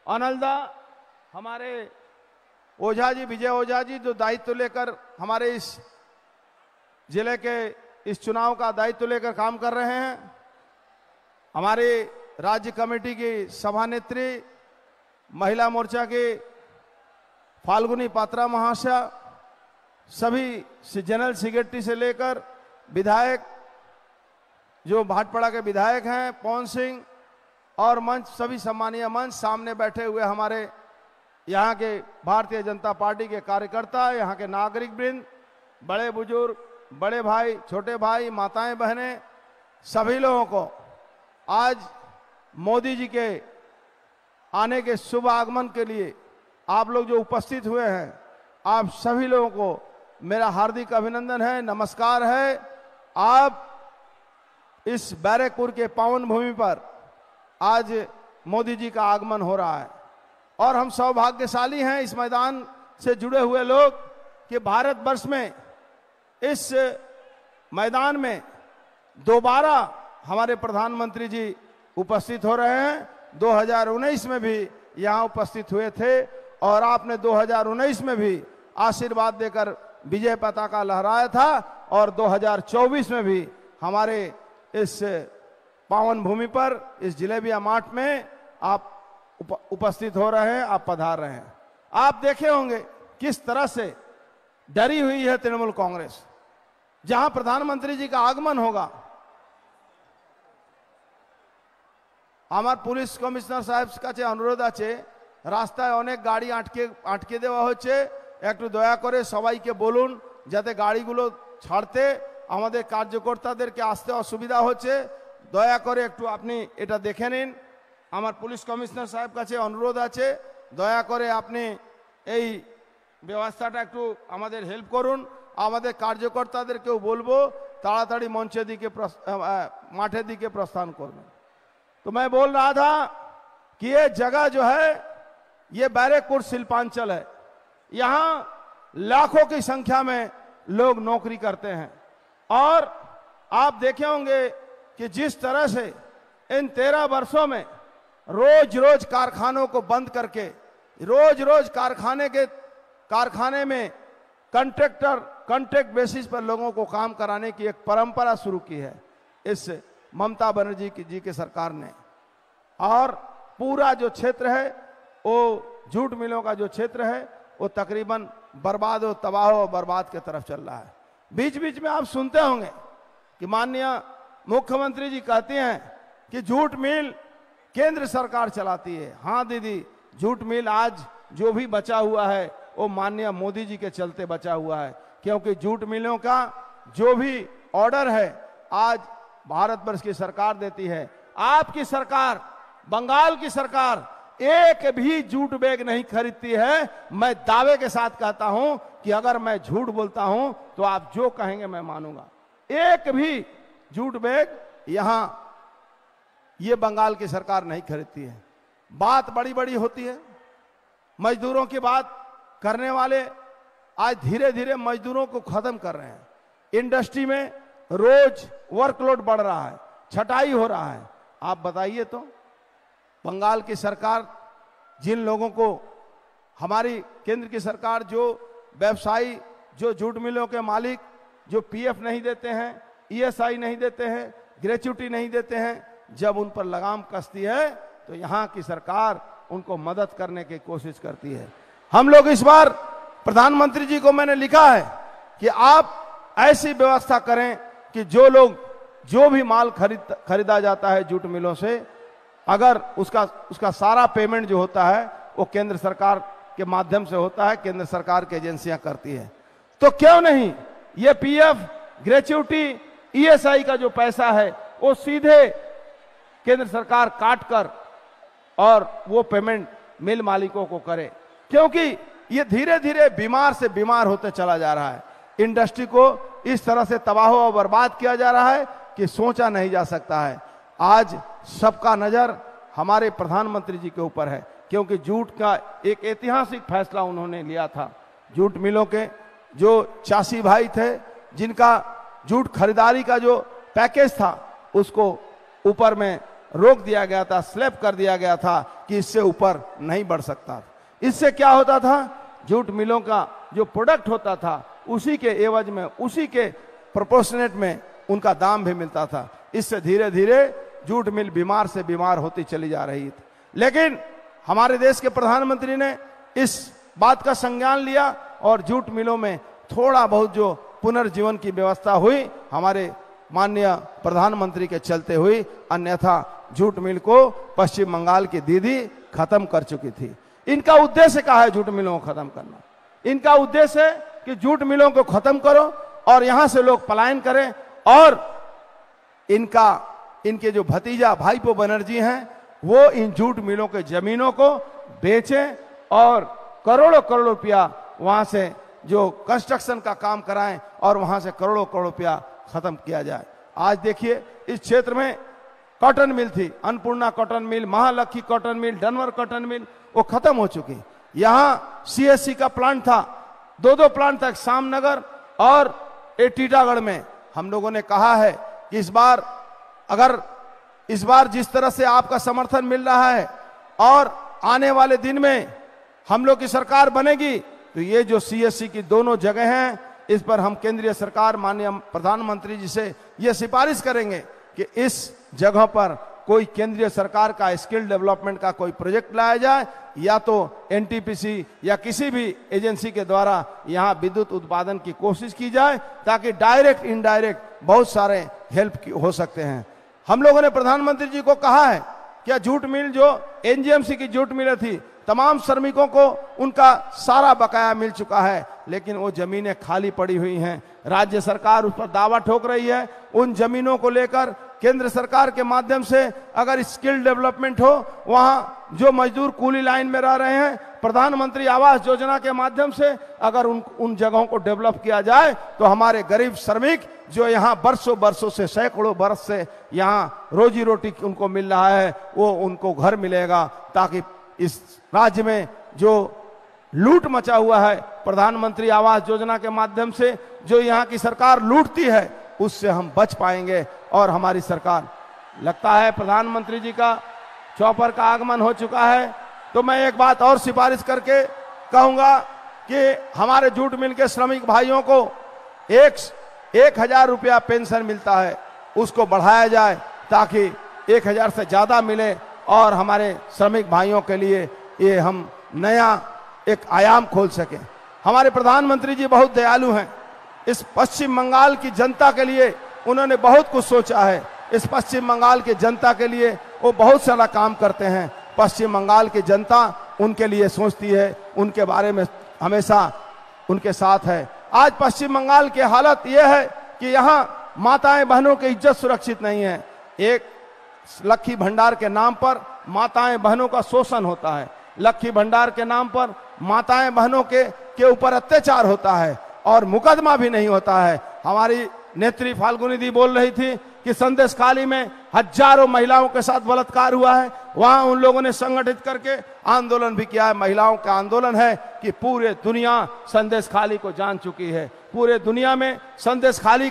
अनलदा हमारे ओझा जी, विजय ओझा जी, जो दायित्व लेकर हमारे इस जिले के इस चुनाव का दायित्व लेकर काम कर रहे हैं। हमारे राज्य कमेटी की सभानेत्री, महिला मोर्चा के फाल्गुनी पात्रा महाशय, सभी जनरल सेक्रेटरी से लेकर विधायक, जो भाटपाड़ा के विधायक हैं पवन सिंह, और मंच, सभी सम्मानीय मंच, सामने बैठे हुए हमारे यहाँ के भारतीय जनता पार्टी के कार्यकर्ता, यहाँ के नागरिक वृंद, बड़े बुजुर्ग, बड़े भाई, छोटे भाई, माताएं, बहनें, सभी लोगों को आज मोदी जी के आने के शुभ आगमन के लिए आप लोग जो उपस्थित हुए हैं, आप सभी लोगों को मेरा हार्दिक अभिनंदन है, नमस्कार है। आप इस बैरकपुर के पावन भूमि पर आज मोदी जी का आगमन हो रहा है और हम सौभाग्यशाली हैं इस मैदान से जुड़े हुए लोग कि भारतवर्ष में इस मैदान में दोबारा हमारे प्रधानमंत्री जी उपस्थित हो रहे हैं। 2019 में भी यहाँ उपस्थित हुए थे और आपने 2019 में भी आशीर्वाद देकर विजय पताका लहराया था और 2024 में भी हमारे इस पावन भूमि पर, इस जिलेबिया माठ में आप उपस्थित हो रहे हैं, आप पधार रहे हैं। आप देखे होंगे किस तरह से डरी हुई है तृणमूल कांग्रेस। जहां प्रधानमंत्री जी का आगमन होगा, আমার পুলিশ কমিশনার সাহেব কাছে অনুরোধ আছে, রাস্তায় অনেক গাড়ি আটকে দেওয়া হচ্ছে, একটু দয়া করে সবাইকে বলুন যাতে গাড়িগুলো ছাড়তে, আমাদের কার্যকর্তাদেরকে আসতে অসুবিধা হচ্ছে, দয়া করে একটু আপনি এটা দেখে নিন। আমার পুলিশ কমিশনার সাহেব কাছে অনুরোধ আছে, দয়া করে আপনি এই ব্যবস্থাটা একটু আমাদের হেল্প করুন। আমাদের কার্যকর্তাদেরকেও বলবো তাড়াতাড়ি মঞ্চের দিকে, মাঠের दिके प्रस्थान করবেন। तो मैं बोल रहा था कि ये जगह जो है ये बैरकपुर शिल्पांचल है। यहाँ लाखों की संख्या में लोग नौकरी करते हैं और आप देखे होंगे कि जिस तरह से इन 13 वर्षों में रोज रोज कारखानों को बंद करके, रोज रोज कारखाने में कॉन्ट्रैक्ट बेसिस पर लोगों को काम कराने की एक परंपरा शुरू की है इस ममता बनर्जी जी के सरकार ने। और पूरा जो क्षेत्र है वो जूट मिलों का जो क्षेत्र है वो तकरीबन बर्बाद और तबाह और बर्बाद की तरफ चल रहा है। बीच बीच में आप सुनते होंगे कि माननीय मुख्यमंत्री जी कहते हैं कि जूट मिल केंद्र सरकार चलाती है। हाँ दीदी, जूट मिल आज जो भी बचा हुआ है वो माननीय मोदी जी के चलते बचा हुआ है, क्योंकि जूट मिलों का जो भी ऑर्डर है आज भारतवर्ष की सरकार देती है। आपकी सरकार, बंगाल की सरकार एक भी जूट बैग नहीं खरीदती है। मैं दावे के साथ कहता हूं कि अगर मैं झूठ बोलता हूं तो आप जो कहेंगे मैं मानूंगा। एक भी जूट बैग यहां ये बंगाल की सरकार नहीं खरीदती है। बात बड़ी बड़ी होती है, मजदूरों की बात करने वाले आज धीरे धीरे मजदूरों को खत्म कर रहे हैं। इंडस्ट्री में रोज वर्कलोड बढ़ रहा है, छटाई हो रहा है। आप बताइए तो बंगाल की सरकार जिन लोगों को, हमारी केंद्र की सरकार जो व्यवसायी, जो जूट मिलों के मालिक जो पीएफ नहीं देते हैं, ईएसआई नहीं देते हैं, ग्रेच्युटी नहीं देते हैं, जब उन पर लगाम कसती है तो यहाँ की सरकार उनको मदद करने की कोशिश करती है। हम लोग इस बार प्रधानमंत्री जी को मैंने लिखा है कि आप ऐसी व्यवस्था करें कि जो भी माल खरीदा जाता है जूट मिलों से, अगर उसका सारा पेमेंट जो होता है वो केंद्र सरकार के माध्यम से होता है, केंद्र सरकार की एजेंसियां करती है। तो क्यों नहीं ये पीएफ, ग्रेच्युटी, ईएसआई का जो पैसा है वो सीधे केंद्र सरकार काट कर और वो पेमेंट मिल मालिकों को करे, क्योंकि ये धीरे धीरे बीमार से बीमार होते चला जा रहा है। इंडस्ट्री को इस तरह से तबाह और बर्बाद किया जा रहा है कि सोचा नहीं जा सकता है। आज सबका नजर हमारे प्रधानमंत्री जी के ऊपर है, क्योंकि जूट का एक ऐतिहासिक फैसला उन्होंने लिया था। जूट मिलों के जो चासी भाई थे, जिनका जूट खरीदारी का जो पैकेज था उसको ऊपर में रोक दिया गया था, स्लैब कर दिया गया था कि इससे ऊपर नहीं बढ़ सकता। इससे क्या होता था, जूट मिलों का जो प्रोडक्ट होता था उसी के एवज में, उसी के प्रोपोर्शनेट में उनका दाम भी मिलता था। इससे धीरे धीरे जूट मिल बीमार से बीमार होती चली जा रही थी। लेकिन हमारे देश के प्रधानमंत्री ने इस बात का संज्ञान लिया और जूट मिलों में थोड़ा बहुत जो पुनर्जीवन की व्यवस्था हुई हमारे माननीय प्रधानमंत्री के चलते हुई, अन्यथा जूट मिल को पश्चिम बंगाल की दीदी खत्म कर चुकी थी। इनका उद्देश्य क्या है जूट मिलों को खत्म करना? इनका उद्देश्य है कि जूट मिलों को खत्म करो और यहां से लोग पलायन करें और इनके जो भतीजा भाईपो बनर्जी हैं वो इन जूट मिलों के जमीनों को बेचें और करोड़ों करोड़ रुपया वहां से जो कंस्ट्रक्शन का काम कराएं और वहां से करोड़ों करोड़ रुपया खत्म किया जाए। आज देखिए इस क्षेत्र में कॉटन मिल थी, Annapurna cotton mill, Mahalakshmi cotton mill, डनवर कॉटन मिल, वो खत्म हो चुकी। यहाँ सीएससी का प्लांट था, दो प्लांट था, सामनगर और टीटागढ़ में। हम लोगों ने कहा है कि इस बार जिस तरह से आपका समर्थन मिल रहा है और आने वाले दिन में हम लोग की सरकार बनेगी तो ये जो सीएससी की दोनों जगह हैं इस पर हम केंद्रीय सरकार माननीय प्रधानमंत्री जी से ये सिफारिश करेंगे कि इस जगह पर कोई केंद्रीय सरकार का स्किल डेवलपमेंट का कोई प्रोजेक्ट लाया जाए या तो एनटीपीसी या किसी भी एजेंसी के द्वारा यहाँ विद्युत उत्पादन की कोशिश की जाए ताकि डायरेक्ट इनडायरेक्ट बहुत सारे हेल्प हो सकते हैं। हम लोगों ने प्रधानमंत्री जी को कहा है कि जूट मिल जो एनजीएमसी की जूट मिल थी तमाम श्रमिकों को उनका सारा बकाया मिल चुका है, लेकिन वो जमीनें खाली पड़ी हुई हैं। राज्य सरकार उस पर दावा ठोक रही है। उन जमीनों को लेकर केंद्र सरकार के माध्यम से अगर स्किल डेवलपमेंट हो, वहां जो मजदूर कूली लाइन में रह रहे हैं, प्रधानमंत्री आवास योजना के माध्यम से अगर उन जगहों को डेवलप किया जाए तो हमारे गरीब श्रमिक जो यहाँ बरसों से सैकड़ों बरस से यहाँ रोजी रोटी उनको मिल रहा है वो उनको घर मिलेगा, ताकि इस राज्य में जो लूट मचा हुआ है प्रधानमंत्री आवास योजना के माध्यम से जो यहाँ की सरकार लूटती है उससे हम बच पाएंगे। और हमारी सरकार, लगता है प्रधानमंत्री जी का चौपर का आगमन हो चुका है, तो मैं एक बात और सिफारिश करके कहूंगा कि हमारे जूट मिल के श्रमिक भाइयों को 1,000 रुपया पेंशन मिलता है, उसको बढ़ाया जाए ताकि 1,000 से ज्यादा मिले और हमारे श्रमिक भाइयों के लिए ये हम नया एक आयाम खोल सके। हमारे प्रधानमंत्री जी बहुत दयालु हैं। इस पश्चिम बंगाल की जनता के लिए उन्होंने बहुत कुछ सोचा है। इस पश्चिम बंगाल की जनता के लिए वो बहुत सारा काम करते हैं। पश्चिम बंगाल की जनता उनके लिए सोचती है, उनके बारे में हमेशा उनके साथ है। आज पश्चिम बंगाल की हालत यह है कि यहाँ माताएं बहनों की इज्जत सुरक्षित नहीं है। एक लक्ष्मी भंडार के नाम पर माताएं बहनों का शोषण होता है, लक्ष्मी भंडार के नाम पर माताएं बहनों के ऊपर अत्याचार होता है और मुकदमा भी नहीं होता है। हमारी नेत्री फाल्गुनी दी बोल रही थी कि संदेशखाली में हजारों महिलाओं के साथ बलात्कार हुआ है, वहां उन लोगों ने संगठित करके आंदोलन भी किया है। महिलाओं का आंदोलन है कि पूरे दुनिया संदेशखाली को जान चुकी है, पूरे दुनिया में संदेशखाली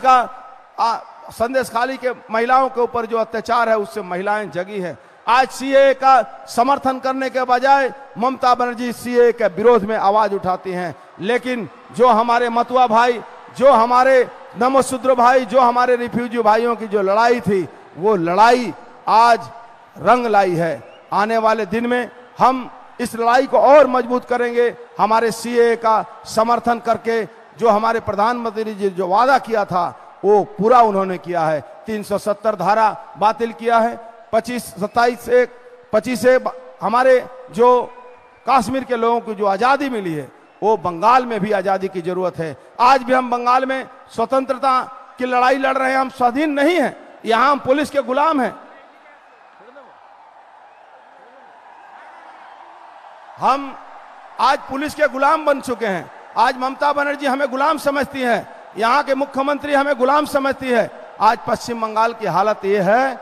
के महिलाओं के ऊपर जो अत्याचार है उससे महिलाएं जगी है। आज सीए का समर्थन करने के बजाय ममता बनर्जी सीए के विरोध में आवाज उठाती हैं, लेकिन जो हमारे मतुआ भाई, जो हमारे नमोशूद्र भाई, जो हमारे रिफ्यूजी भाइयों की जो लड़ाई थी वो लड़ाई आज रंग लाई है। आने वाले दिन में हम इस लड़ाई को और मजबूत करेंगे। हमारे सीए का समर्थन करके जो हमारे प्रधानमंत्री जी जो वादा किया था वो पूरा उन्होंने किया है। 370 धारा बातिल किया है। 25 से हमारे जो कश्मीर के लोगों को जो आजादी मिली है वो बंगाल में भी आजादी की जरूरत है। आज भी हम बंगाल में स्वतंत्रता की लड़ाई लड़ रहे हैं, हम स्वाधीन नहीं हैं, यहां हम पुलिस के गुलाम हैं। हम आज पुलिस के गुलाम बन चुके हैं। आज ममता बनर्जी हमें गुलाम समझती है, यहाँ के मुख्यमंत्री हमें गुलाम समझती है। आज पश्चिम बंगाल की हालत यह है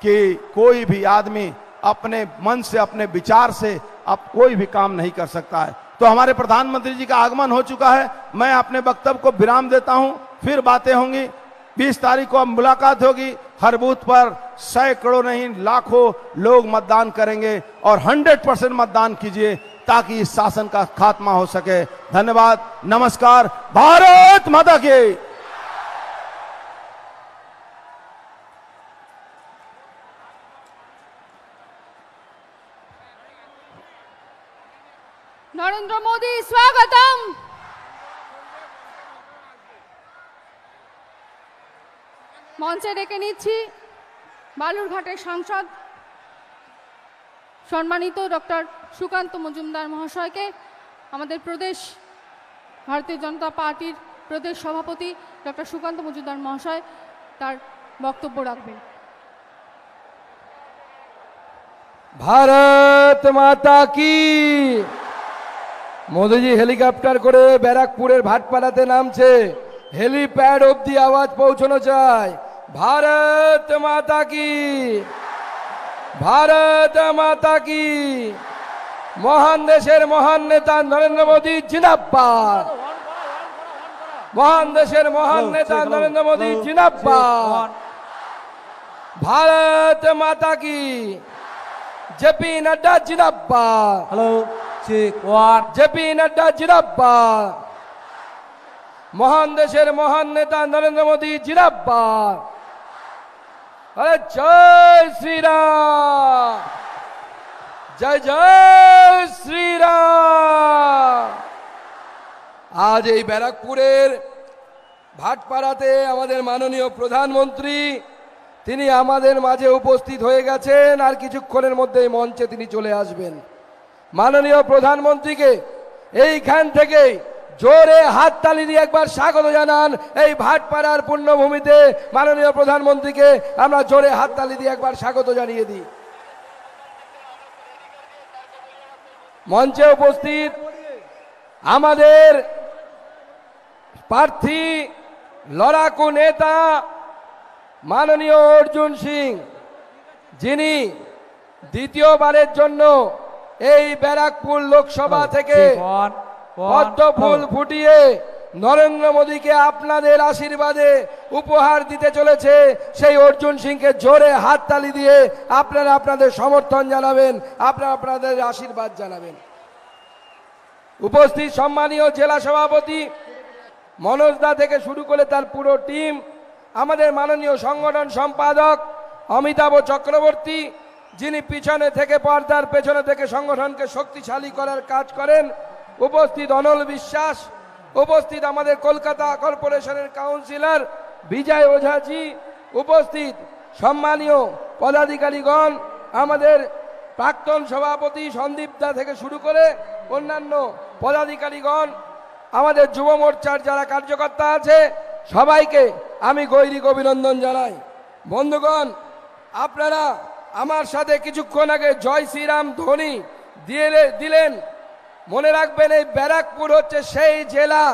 कि कोई भी आदमी अपने मन से, अपने विचार से अब कोई भी काम नहीं कर सकता है। तो हमारे प्रधानमंत्री जी का आगमन हो चुका है। मैं अपने वक्तव्य को विराम देता हूं, फिर बातें होंगी। 20 तारीख को अब मुलाकात होगी। हर बूथ पर सैकड़ों नहीं लाखों लोग मतदान करेंगे और 100% मतदान कीजिए ताकि इस शासन का खात्मा हो सके। धन्यवाद, नमस्कार, भारत माता की। नरेंद्र मोदी स्वागतम। मंचे डेके निচ্ছি বালুরঘাটের সাংসদ সম্মানিত ডক্টর সুকান্ত মজুমদার মহাশয়কে। আমাদের প্রদেশ ভারতীয় জনতা পার্টির প্রদেশ সভাপতি ডক্টর সুকান্ত মজুমদার মহাশয় তার বক্তব্য রাখবেন। भारत माता की। मोदी जी हेलिकप्टार করে ব্যারাকপুরের ভাটপাড়াতে নামছে, হেলিপ্যাড অবধি আওয়াজ পৌঁছানো চাই। भारत माता की, भारत माता की। মহান দেশের মহান নেতা নরেন্দ্র মোদী জিন্দাবাদ। মহান দেশের মহান নেতা নরেন্দ্র মোদী জিন্দাবাদ। भारत माता की। जेपी नड्डा जिंदाबाद। Hello check one. JP Nadda जिंदाबाद। महान देशेर महान नेता नरेंद्र मोदी जिंदाबाद। अरे जय श्री राम, जय जय श्री राम। आज এই ব্যারাকপুরের ভাটপাড়াতে আমাদের মাননীয় প্রধানমন্ত্রী তিনি আমাদের মাঝে উপস্থিত হয়ে গেছেন। আর কিছুক্ষণের মধ্যেই মঞ্চে তিনি চলে আসবেন। মাননীয় প্রধানমন্ত্রীকে এইখান থেকে জোরে হাততালি দিয়ে একবার স্বাগত জানান। এই ভাটপাড়ার পূর্ণভূমিতে মাননীয় প্রধানমন্ত্রীকে আমরা জোরে হাততালি দিয়ে একবার স্বাগত জানিয়ে দিই। মঞ্চে উপস্থিত আমাদের প্রার্থী লড়াকু নেতা মাননীয় অর্জুন সিং, যিনি দ্বিতীয়বারের জন্য এই ব্যারাকপুর লোকসভা থেকে পদ্ম ফুল ফুটিয়ে নরেন্দ্র মোদীকে আপনাদের আশীর্বাদে উপহার দিতে চলেছে। সেই অর্জুন সিংকে জোরে হাততালি দিয়ে আপনারা আপনাদের সমর্থন জানাবেন, আপনারা আপনাদের আশীর্বাদ জানাবেন। উপস্থিত সম্মানীয় জেলা সভাপতি মনোজ দা থেকে শুরু করে তার পুরো টিম, আমাদের মাননীয় সংগঠন সম্পাদক অমিতাভ চক্রবর্তী, যিনি পিছনে থেকে পর্দার পেছনে থেকে সংগঠনকে শক্তিশালী করার কাজ করেন, উপস্থিত অনল বিশ্বাস, উপস্থিত আমাদের কলকাতা কর্পোরেশনের কাউন্সিলর বিজয় ওঝাজি, উপস্থিত সম্মানীয় পদাধিকারীগণ, আমাদের প্রাক্তন সভাপতি সন্দীপ দা থেকে শুরু করে অন্যান্য পদাধিকারীগণ, আমাদের যুব মোর্চার যারা কার্যকর্তা আছে সবাইকে আমি গৈরিক অভিনন্দন জানাই। বন্ধুগণ, আপনারা আমার সাথে কিছুক্ষণ আগে জয় শ্রীরাম ধ্বনি দিলেন। মনে রাখবেন, এই ব্যারাকপুর হচ্ছে সেই জেলা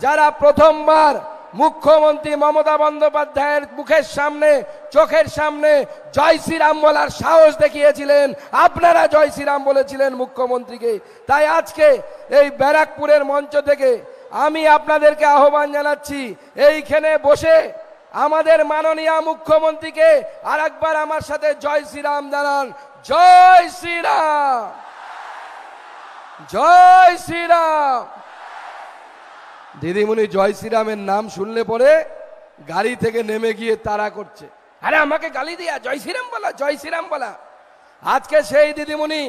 যারা প্রথমবার মুখ্যমন্ত্রী মমতা বন্দ্যোপাধ্যায়ের মুখের সামনে চোখের সামনে জয় শ্রীরাম বলার সাহস দেখিয়েছিলেন। আপনারা জয় শ্রীরাম বলেছিলেন মুখ্যমন্ত্রীকে। তাই আজকে এই ব্যারাকপুরের মঞ্চ থেকে আমি আপনাদেরকে আহ্বান জানাচ্ছি, এইখানে বসে আমাদের মাননীয় মুখ্যমন্ত্রীকে আর একবার আমার সাথে জয় শ্রীরাম জানান। জয় শ্রীরাম, জয় শ্রীরাম। দিদিমণি জয় শ্রীরামের নাম শুনলে পরে গাড়ি থেকে নেমে গিয়ে তাড়া করছে, আরে আমাকে গালি দিয়া জয় শ্রীরাম বলা, জয় শ্রীরাম বলা। আজকে সেই দিদিমণি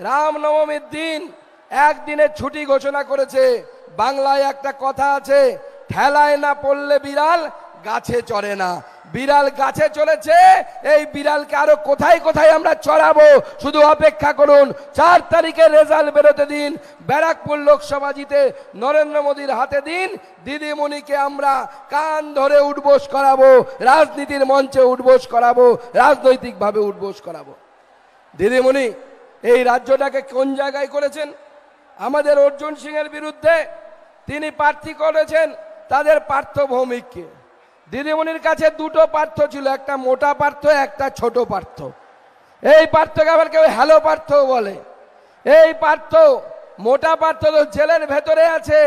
রামনবমীর দিন একদিনের ছুটি ঘোষণা করেছে। বাংলায় একটা কথা আছে, ঠেলায় না পড়লে বিড়াল গাছে চড়ে না। বিড়াল গাছে চলেছে, এই বিড়ালকে আরো কোথায় কোথায় আমরা চড়াবো, শুধু অপেক্ষা করুন। 4 তারিখের রেজাল্ট বেরোতে দিন, ব্যারাকপুর লোকসভা জিতে নরেন্দ্র মোদীর হাতে দিন। দিদিমণিকে আমরা কান ধরে উঠবোস করাবো, রাজনীতির মঞ্চে উঠবোস করাবো, রাজনৈতিকভাবে উঠবোস করাবো। দিদিমণি এই রাজ্যটাকে কোন জায়গায় করেছেন? আমাদের অর্জুন সিং এর বিরুদ্ধে তিনি প্রার্থী করেছেন তাদের পার্থ ভৌমিককে। দিদিমণির কাছে দুটো পার্থ ছিল, একটা মোটা পার্থ, একটা ছোট পার্থ। এই পার্থকে আবার কেউ হ্যালো পার্থ বলে। এই পার্থ, মোটা পার্থ তো জেলের ভেতরে আছে,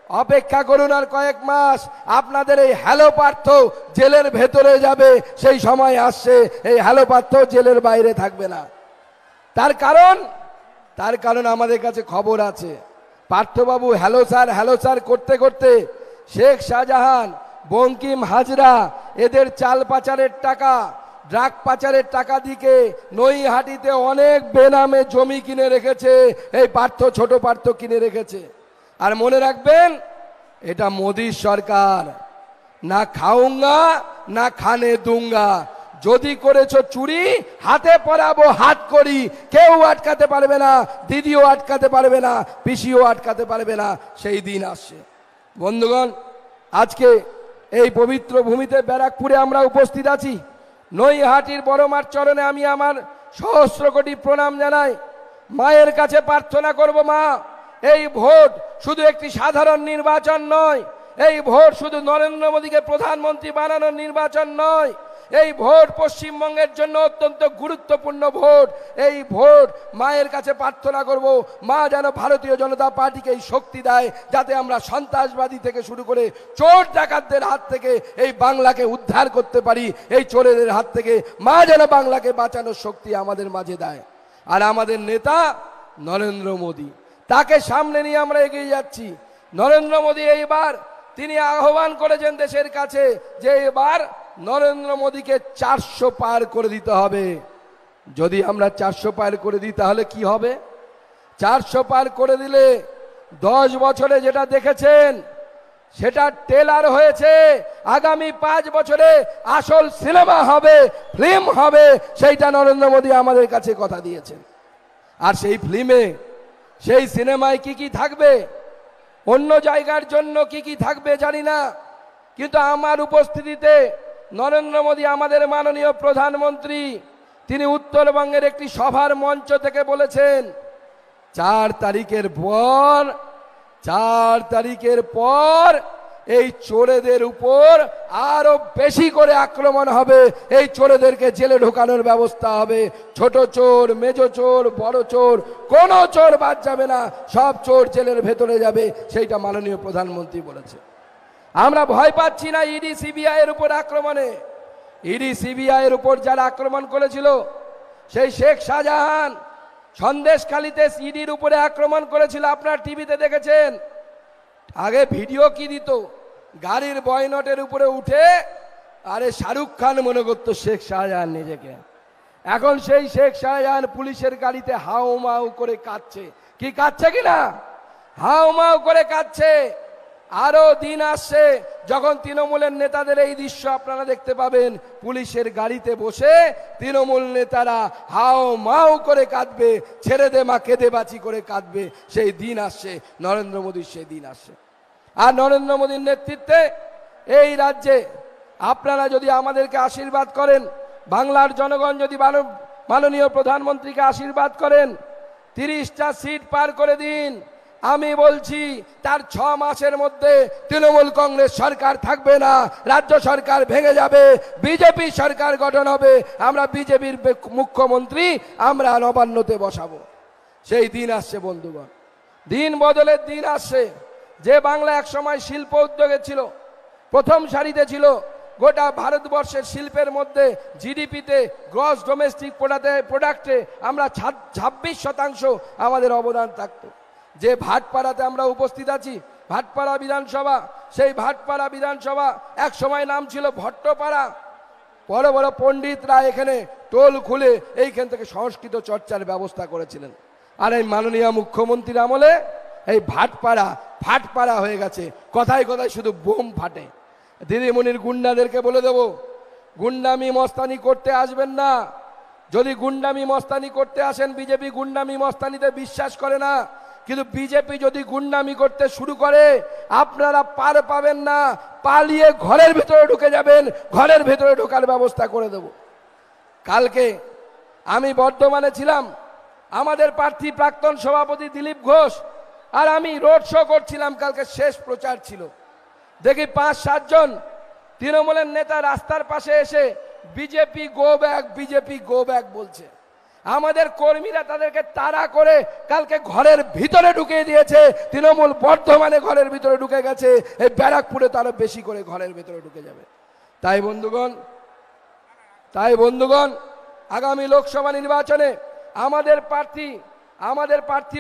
অপেক্ষা করুন আর কয়েক মাস, আপনাদের এই হ্যালো পার্থ জেলের ভেতরে যাবে, সেই সময় আসছে এই হ্যালো পার্থ জেলের বাইরে থাকবে না। তার কারণ আমাদের কাছে খবর আছে, পার্থবাবু হ্যালো স্যার করতে করতে শেখ শাহজাহান, বঙ্কিম হাজরা এদের চাল পাচারের টাকা, ড্রাগ পাচারের টাকা দিকে নৈহাটিতে অনেক বেনামে জমি কিনে রেখেছে, এই ছোট পার্থ কিনে রেখেছে। আর মনে রাখবেন, এটা মোদির সরকার, না খাউঙ্গা না খানে দুঙ্গা। যদি করেছো চুরি, হাতে পরাবো হাত করি, কেউ আটকাতে পারবে না, দিদিও আটকাতে পারবে না, পিসিও আটকাতে পারবে না, সেই দিন আসছে। বন্ধুগণ, আজকে এই পবিত্র ভূমিতে ব্যারাকপুরে আমরা উপস্থিত আছি। নৈহাটির বড় মার চরণে আমি আমার সহস্র কোটি প্রণাম জানাই। মায়ের কাছে প্রার্থনা করব, মা, এই ভোট শুধু একটি সাধারণ নির্বাচন নয়, এই ভোট শুধু নরেন্দ্র মোদীকে প্রধানমন্ত্রী বানানোর নির্বাচন নয়, এই ভোট পশ্চিমবঙ্গের জন্য অত্যন্ত গুরুত্বপূর্ণ ভোট। এই ভোট মায়ের কাছে প্রার্থনা করব, মা যেন ভারতীয় জনতা পার্টিকে এই শক্তি দেয়, যাতে আমরা সন্ত্রাসবাদী থেকে শুরু করে চোর ডাকাতদের হাত থেকে এই বাংলাকে উদ্ধার করতে পারি। এই চোরেদের হাত থেকে মা যেন বাংলাকে বাঁচানোর শক্তি আমাদের মাঝে দেয়। আর আমাদের নেতা নরেন্দ্র মোদী, তাকে সামনে নিয়ে আমরা এগিয়ে যাচ্ছি। নরেন্দ্র মোদী এইবার তিনি আহ্বান করেছেন দেশের কাছে যে এবার নরেন্দ্র মোদীকে 400 পার করে দিতে হবে। যদি আমরা 400 পার করে দিই তাহলে কি হবে? 400 পার করে দিলে 10 বছরে যেটা দেখেছেন সেটা টেলার হয়েছে, আগামী 5 বছরে আসল সিনেমা হবে, ফিল্ম হবে, সেইটা নরেন্দ্র মোদী আমাদের কাছে কথা দিয়েছেন। আর সেই ফিল্মে, সেই সিনেমায় কি কি থাকবে, অন্য জায়গার জন্য কি কি থাকবে জানি না, কিন্তু আমার উপস্থিতিতে নরেন্দ্র মোদী আমাদের মাননীয় প্রধানমন্ত্রী তিনি উত্তরবঙ্গের একটি সভার মঞ্চ থেকে বলেছেন 4 তারিখের পর এই চোরেদের উপর আরো বেশি করে আক্রমণ হবে, এই চোরেদেরকে জেলে ঢোকানোর ব্যবস্থা হবে। ছোট চোর, মেজো চোর, বড় চোর, কোনো চোর বাদ যাবে না, সব চোর জেলের ভেতরে যাবে, সেইটা মাননীয় প্রধানমন্ত্রী বলেছে। আমরা ভয় পাচ্ছি না ইডি সিবিআই এর উপর আক্রমণে। ইডি সিবিআই এর উপর যারা আক্রমণ করেছিল, সেই শেখ শাহজাহান সন্দেশখালীতে ইডির উপরে আক্রমণ করেছিল, আপনারা টিভিতে দেখেছেন। আগে ভিডিও কি দিত, গাড়ির বয়নটের উপরে উঠে আরে শাহরুখ খান মনে করতো শেখ শাহজাহান নিজেকে। এখন সেই শেখ শাহজাহান পুলিশের গাড়িতে হাউ মাউ করে কাঁদছে। কি কাঁদছে কিনা? হাউ মাউ করে কাঁদছে। আরো দিন আসছে যখন তৃণমূলের নেতাদের এই দৃশ্য আপনারা দেখতে পাবেন, পুলিশের গাড়িতে বসে তৃণমূল নেতারা হাও মাও করে কাঁদবে, ছেড়ে দে মা কেঁদে বাঁচি করে কাঁদবে। সেই দিন আসছে, নরেন্দ্র মোদীর সেই দিন আসছে। আর নরেন্দ্র মোদীর নেতৃত্বে এই রাজ্যে আপনারা যদি আমাদেরকে আশীর্বাদ করেন, বাংলার জনগণ যদি মাননীয় প্রধানমন্ত্রীকে আশীর্বাদ করেন, 30টা সিট পার করে দিন। আমি বলছি তার 6 মাসের মধ্যে তৃণমূল কংগ্রেস সরকার থাকবে না, রাজ্য সরকার ভেঙে যাবে, বিজেপি সরকার গঠন হবে, আমরা বিজেপির মুখ্যমন্ত্রী আমরা নবান্নতে বসাবো। সেই দিন আসছে বন্ধুগণ, দিন বদলের দিন আসছে। যে বাংলা এক সময় শিল্প উদ্যোগে ছিল, প্রথম সারিতে ছিল, গোটা ভারতবর্ষের শিল্পের মধ্যে জিডিপিতে, গ্রস ডোমেস্টিক প্রোডাক্টে আমরা 26% আমাদের অবদান থাকতো। যে ভাটপাড়াতে আমরা উপস্থিত আছি, ভাটপাড়া বিধানসভা, সেই ভাটপাড়া বিধানসভা এক সময় নাম ছিল ভট্টপাড়া। বড় বড় পণ্ডিতরা এখানে টোল খুলে এইখান থেকে সংস্কৃত চর্চার ব্যবস্থা করেছিলেন। আর এই মাননীয় মুখ্যমন্ত্রীর আমলে এই ভাটপাড়া ফাটপাড়া হয়ে গেছে, কথায় কথায় শুধু বোম ফাটে। দিদিমণির গুন্ডাদেরকে বলে দেব, গুন্ডামি মস্তানি করতে আসবেন না। যদি গুন্ডামি মস্তানি করতে আসেন, বিজেপি গুন্ডামি মস্তানিতে বিশ্বাস করে না, কিন্তু বিজেপি যদি গুন্ডামি করতে শুরু করে আপনারা পার পাবেন না, পালিয়ে ঘরের ভিতরে ঢুকে যাবেন, ঘরের ভিতরে ঢোকার ব্যবস্থা করে দেব। কালকে আমি বর্ধমানে ছিলাম, আমাদের প্রার্থী প্রাক্তন সভাপতি দিলীপ ঘোষ আর আমি রোড শো করছিলাম, কালকে শেষ প্রচার ছিল। দেখি 5-7 জন তৃণমূলের নেতা রাস্তার পাশে এসে BJP go back, BJP go back বলছে। আমাদের কর্মীরা তাদেরকে তাড়া করে কালকে ঘরের ভিতরে ঢুকিয়ে দিয়েছে। তৃণমূল বর্ধমানে ঘরের ভিতরে ঢুকে গেছে, এই ব্যারাকপুরে তারা বেশি করে ঘরের ভিতরে ঢুকে যাবে। তাই বন্ধুগণ আগামী লোকসভা নির্বাচনে আমাদের প্রার্থী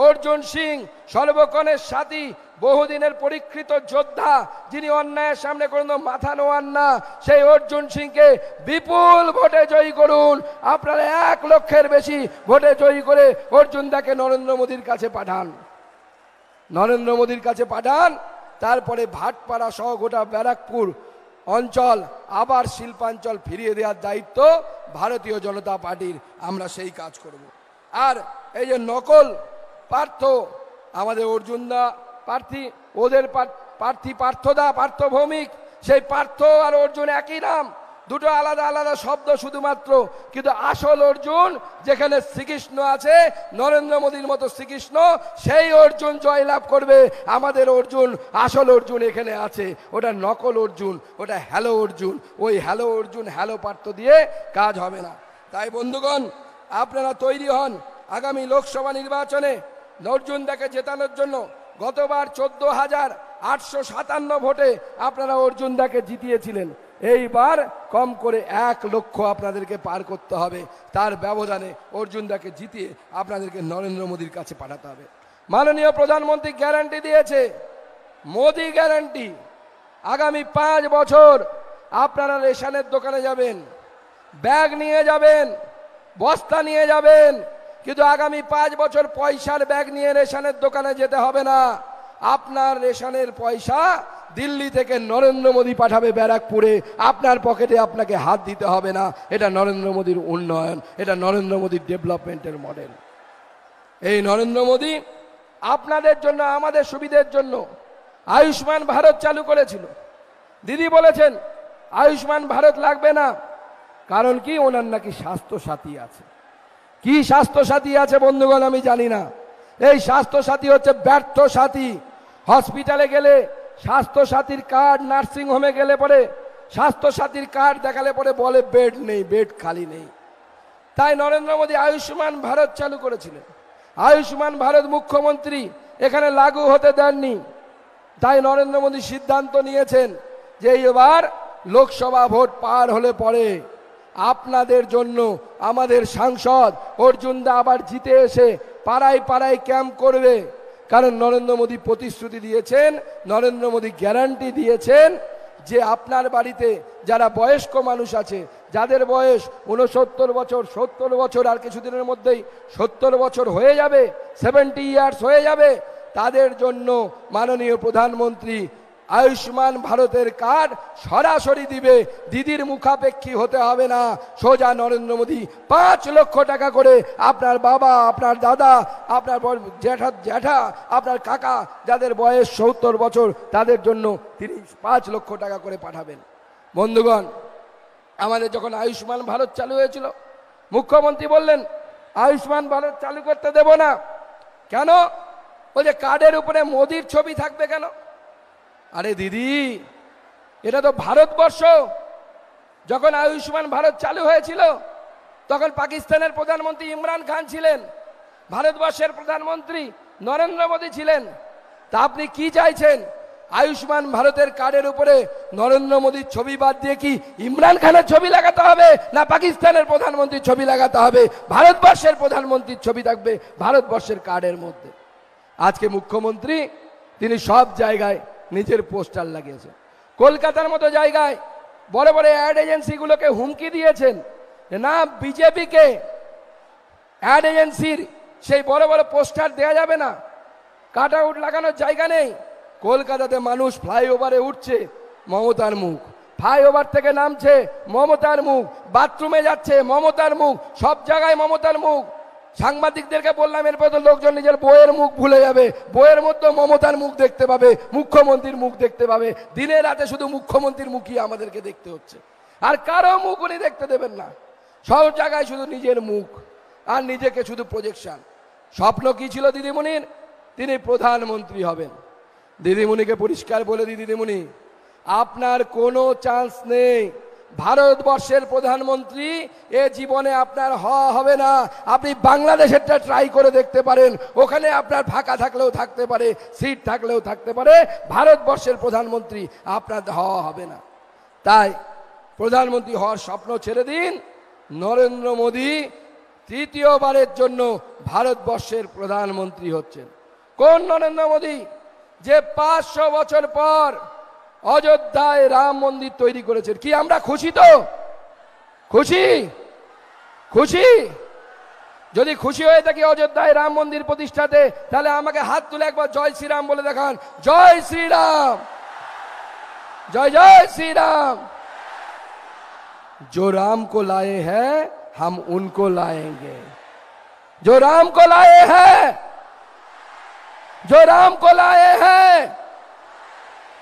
অর্জুন সিং, সর্বক্ষণের সাথী, বহুদিনের পরীক্ষিত যোদ্ধা, যিনি অন্যায়ের সামনে কোনো মাথা নোয়ান না, সেই অর্জুন সিংকে বিপুল ভোটে জয়ী করুন। আপনারা 1 লক্ষের বেশি ভোটে জয়ী করে অর্জুনদাকে নরেন্দ্র মোদীর কাছে পাঠান। তারপরে ভাটপাড়া সহ গোটা ব্যারাকপুর অঞ্চল আবার শিল্পাঞ্চল ফিরিয়ে দেওয়ার দায়িত্ব ভারতীয় জনতা পার্টির, আমরা সেই কাজ করব। আর এই যে নকল পার্থ, আমাদের অর্জুনদা প্রার্থী, ওদের প্রার্থী পার্থ ভৌমিক, সেই পার্থ আর অর্জুন একই নাম, দুটো আলাদা আলাদা শব্দ শুধুমাত্র, কিন্তু আসল অর্জুন যেখানে শ্রীকৃষ্ণ আছে, নরেন্দ্র মোদীর মতো শ্রীকৃষ্ণ, সেই অর্জুন জয়লাভ করবে। আমাদের অর্জুন, আসল অর্জুন এখানে আছে, ওটা নকল অর্জুন, ওটা হ্যালো অর্জুন। ওই হ্যালো অর্জুন, হ্যালো পার্থ দিয়ে কাজ হবে না। তাই বন্ধুগণ, আপনারা তৈরি হন আগামী লোকসভা নির্বাচনে অর্জুনদাকে জেতানোর জন্য। গতবার 14,857 ভোটে আপনারা অর্জুনদাকে জিতিয়েছিলেন। এইবার কম করে 1 লক্ষ আপনাদেরকে পার করতে হবে। তার ব্যবধানে অর্জুনদাকে জিতিয়ে আপনাদেরকে নরেন্দ্র মোদীর কাছে পাঠাতে হবে। মাননীয় প্রধানমন্ত্রী গ্যারান্টি দিয়েছে, মোদী গ্যারান্টি, আগামী 5 বছর আপনারা রেশনের দোকানে যাবেন, ব্যাগ নিয়ে যাবেন, বস্তা নিয়ে যাবেন, কিন্তু আগামী 5 বছর পয়সার ব্যাগ নিয়ে রেশনের দোকানে যেতে হবে না। আপনার রেশনের পয়সা দিল্লি থেকে নরেন্দ্র মোদী পাঠাবে ব্যারাকপুরে, আপনার পকেটে আপনাকে হাত দিতে হবে না। এটা নরেন্দ্র মোদীর উন্নয়ন, এটা নরেন্দ্র মোদীর ডেভেলপমেন্টের মডেল। এই নরেন্দ্র মোদী আপনাদের জন্য, আমাদের সুবিধের জন্য আয়ুষ্মান ভারত চালু করেছিল। দিদি বলেছেন আয়ুষ্মান ভারত লাগবে না, কারণ কি, ওনার নাকি স্বাস্থ্য সাথী আছে। কি স্বাস্থ্য সাথী আছে বন্ধুগণ আমি জানি না। এই স্বাস্থ্য সাথী হচ্ছে ব্যর্থ সাথী। হসপিটালে গেলে স্বাস্থ্য সাথীর কার্ড, নার্সিং হোমে গেলে পরে স্বাস্থ্য সাথীর কার্ড দেখালে পরে বলে বেড নেই, বেড খালি নেই। তাই নরেন্দ্র মোদী আয়ুষ্মান ভারত চালু করেছিলেন। আয়ুষ্মান ভারত মুখ্যমন্ত্রী এখানে লাগু হতে দেননি। তাই নরেন্দ্র মোদী সিদ্ধান্ত নিয়েছেন যে এবার লোকসভা ভোট পার হলে পরে আপনাদের জন্য আমাদের সাংসদ অর্জুনদা আবার জিতে এসে পাড়ায় পাড়ায় ক্যাম্প করবে। কারণ নরেন্দ্র মোদী প্রতিশ্রুতি দিয়েছেন, নরেন্দ্র মোদী গ্যারান্টি দিয়েছেন যে আপনার বাড়িতে যারা বয়স্ক মানুষ আছে, যাদের বয়স 69 বছর, 70 বছর, আর কিছুদিনের মধ্যেই 70 বছর হয়ে যাবে, 70 ইয়ার্স হয়ে যাবে, তাদের জন্য মাননীয় প্রধানমন্ত্রী আয়ুষ্মান ভারতের কার্ড সরাসরি দিবে। দিদির মুখাপেক্ষী হতে হবে না, সোজা নরেন্দ্র মোদী 5 লক্ষ টাকা করে আপনার বাবা, আপনার দাদা, আপনার জ্যাঠা, আপনার কাকা, যাদের বয়স 70 বছর, তাদের জন্য তিনি 5 লক্ষ টাকা করে পাঠাবেন। বন্ধুগণ, আমাদের যখন আয়ুষ্মান ভারত চালু হয়েছিল, মুখ্যমন্ত্রী বললেন আয়ুষ্মান ভারত চালু করতে দেব না। কেন? ওই যে কার্ডের উপরে মোদির ছবি থাকবে কেন? আরে দিদি, এটা তো ভারতবর্ষ। যখন আয়ুষ্মান ভারত চালু হয়েছিল তখন পাকিস্তানের প্রধানমন্ত্রী ইমরান খান ছিলেন, ভারতবর্ষের প্রধানমন্ত্রী নরেন্দ্র মোদী ছিলেন। তা আপনি কি চাইছেন? আয়ুষ্মান ভারতের কার্ডের উপরে নরেন্দ্র মোদীর ছবি বাদ দিয়ে কি ইমরান খানের ছবি লাগাতে হবে, না পাকিস্তানের প্রধানমন্ত্রীর ছবি লাগাতে হবে? ভারতবর্ষের প্রধানমন্ত্রীর ছবি থাকবে ভারতবর্ষের কার্ডের মধ্যে। আজকে মুখ্যমন্ত্রী তিনি সব জায়গায় নিজের পোস্টার লাগিয়েছেন। কলকাতার মতো জায়গায় বড় বড় অ্যাড এজেন্সিগুলোকে হুমকি দিয়েছেন না, বিজেপিকে অ্যাড এজেন্সির সেই বড় বড় পোস্টার দেওয়া যাবে না, কাট আউট লাগানোর জায়গা নেই। কলকাতাতে মানুষ ফ্লাইওভারে উঠছে, মমতার মুখ, ফ্লাইওভার থেকে নামছে, মমতার মুখ, বাথরুমে যাচ্ছে, মমতার মুখ, সব জায়গায় মমতার মুখ। সাংবাদিকদেরকে বললাম এরপর তো লোকজন নিজের বইয়ের মুখ ভুলে যাবে, বইয়ের মধ্যে মমতার মুখ দেখতে পাবে, মুখ্যমন্ত্রীর মুখ দেখতে পাবে। দিনে রাতে শুধু মুখ্যমন্ত্রীর মুখই আমাদেরকে দেখতে হচ্ছে, আর কারো মুখ উনি দেখতে দেবেন না। সব জায়গায় শুধু নিজের মুখ আর নিজেকে শুধু প্রজেকশন। স্বপ্ন কি ছিল দিদিমণির? তিনি প্রধানমন্ত্রী হবেন। দিদিমণিকে পরিষ্কার বলে দিই, দিদিমণি আপনার কোনো চান্স নেই ভারতবর্ষের প্রধানমন্ত্রী এ জীবনে আপনার হওয়া হবে না। আপনি বাংলাদেশেরটা ট্রাই করে দেখতে পারেন, ওখানে আপনার ফাঁকা থাকলেও থাকতে পারে, সিট থাকলেও থাকতে পারে। ভারতবর্ষের প্রধানমন্ত্রী আপনার হওয়া হবে না। তাই প্রধানমন্ত্রী হওয়ার স্বপ্ন ছেড়ে দিন। নরেন্দ্র মোদী তৃতীয়বারের জন্য ভারতবর্ষের প্রধানমন্ত্রী হচ্ছেন। কোন নরেন্দ্র মোদী? যে 500 বছর পর অযোধ্যায় রাম মন্দির তৈরি করেছেন। কি আমরা খুশি? তো খুশি? খুশি? যদি খুশি হয়ে থাকি অযোধ্যায় রাম মন্দির প্রতিষ্ঠাতে, তাহলে আমাকে হাত তুলে একবার জয় শ্রীরাম বলে দেখান। জয় শ্রীরাম, জয় জয় শ্রীরাম। जो राम को लाए हैं हम उनको लाएंगे, जो राम को लाए हैं, जो राम को लाए हैं,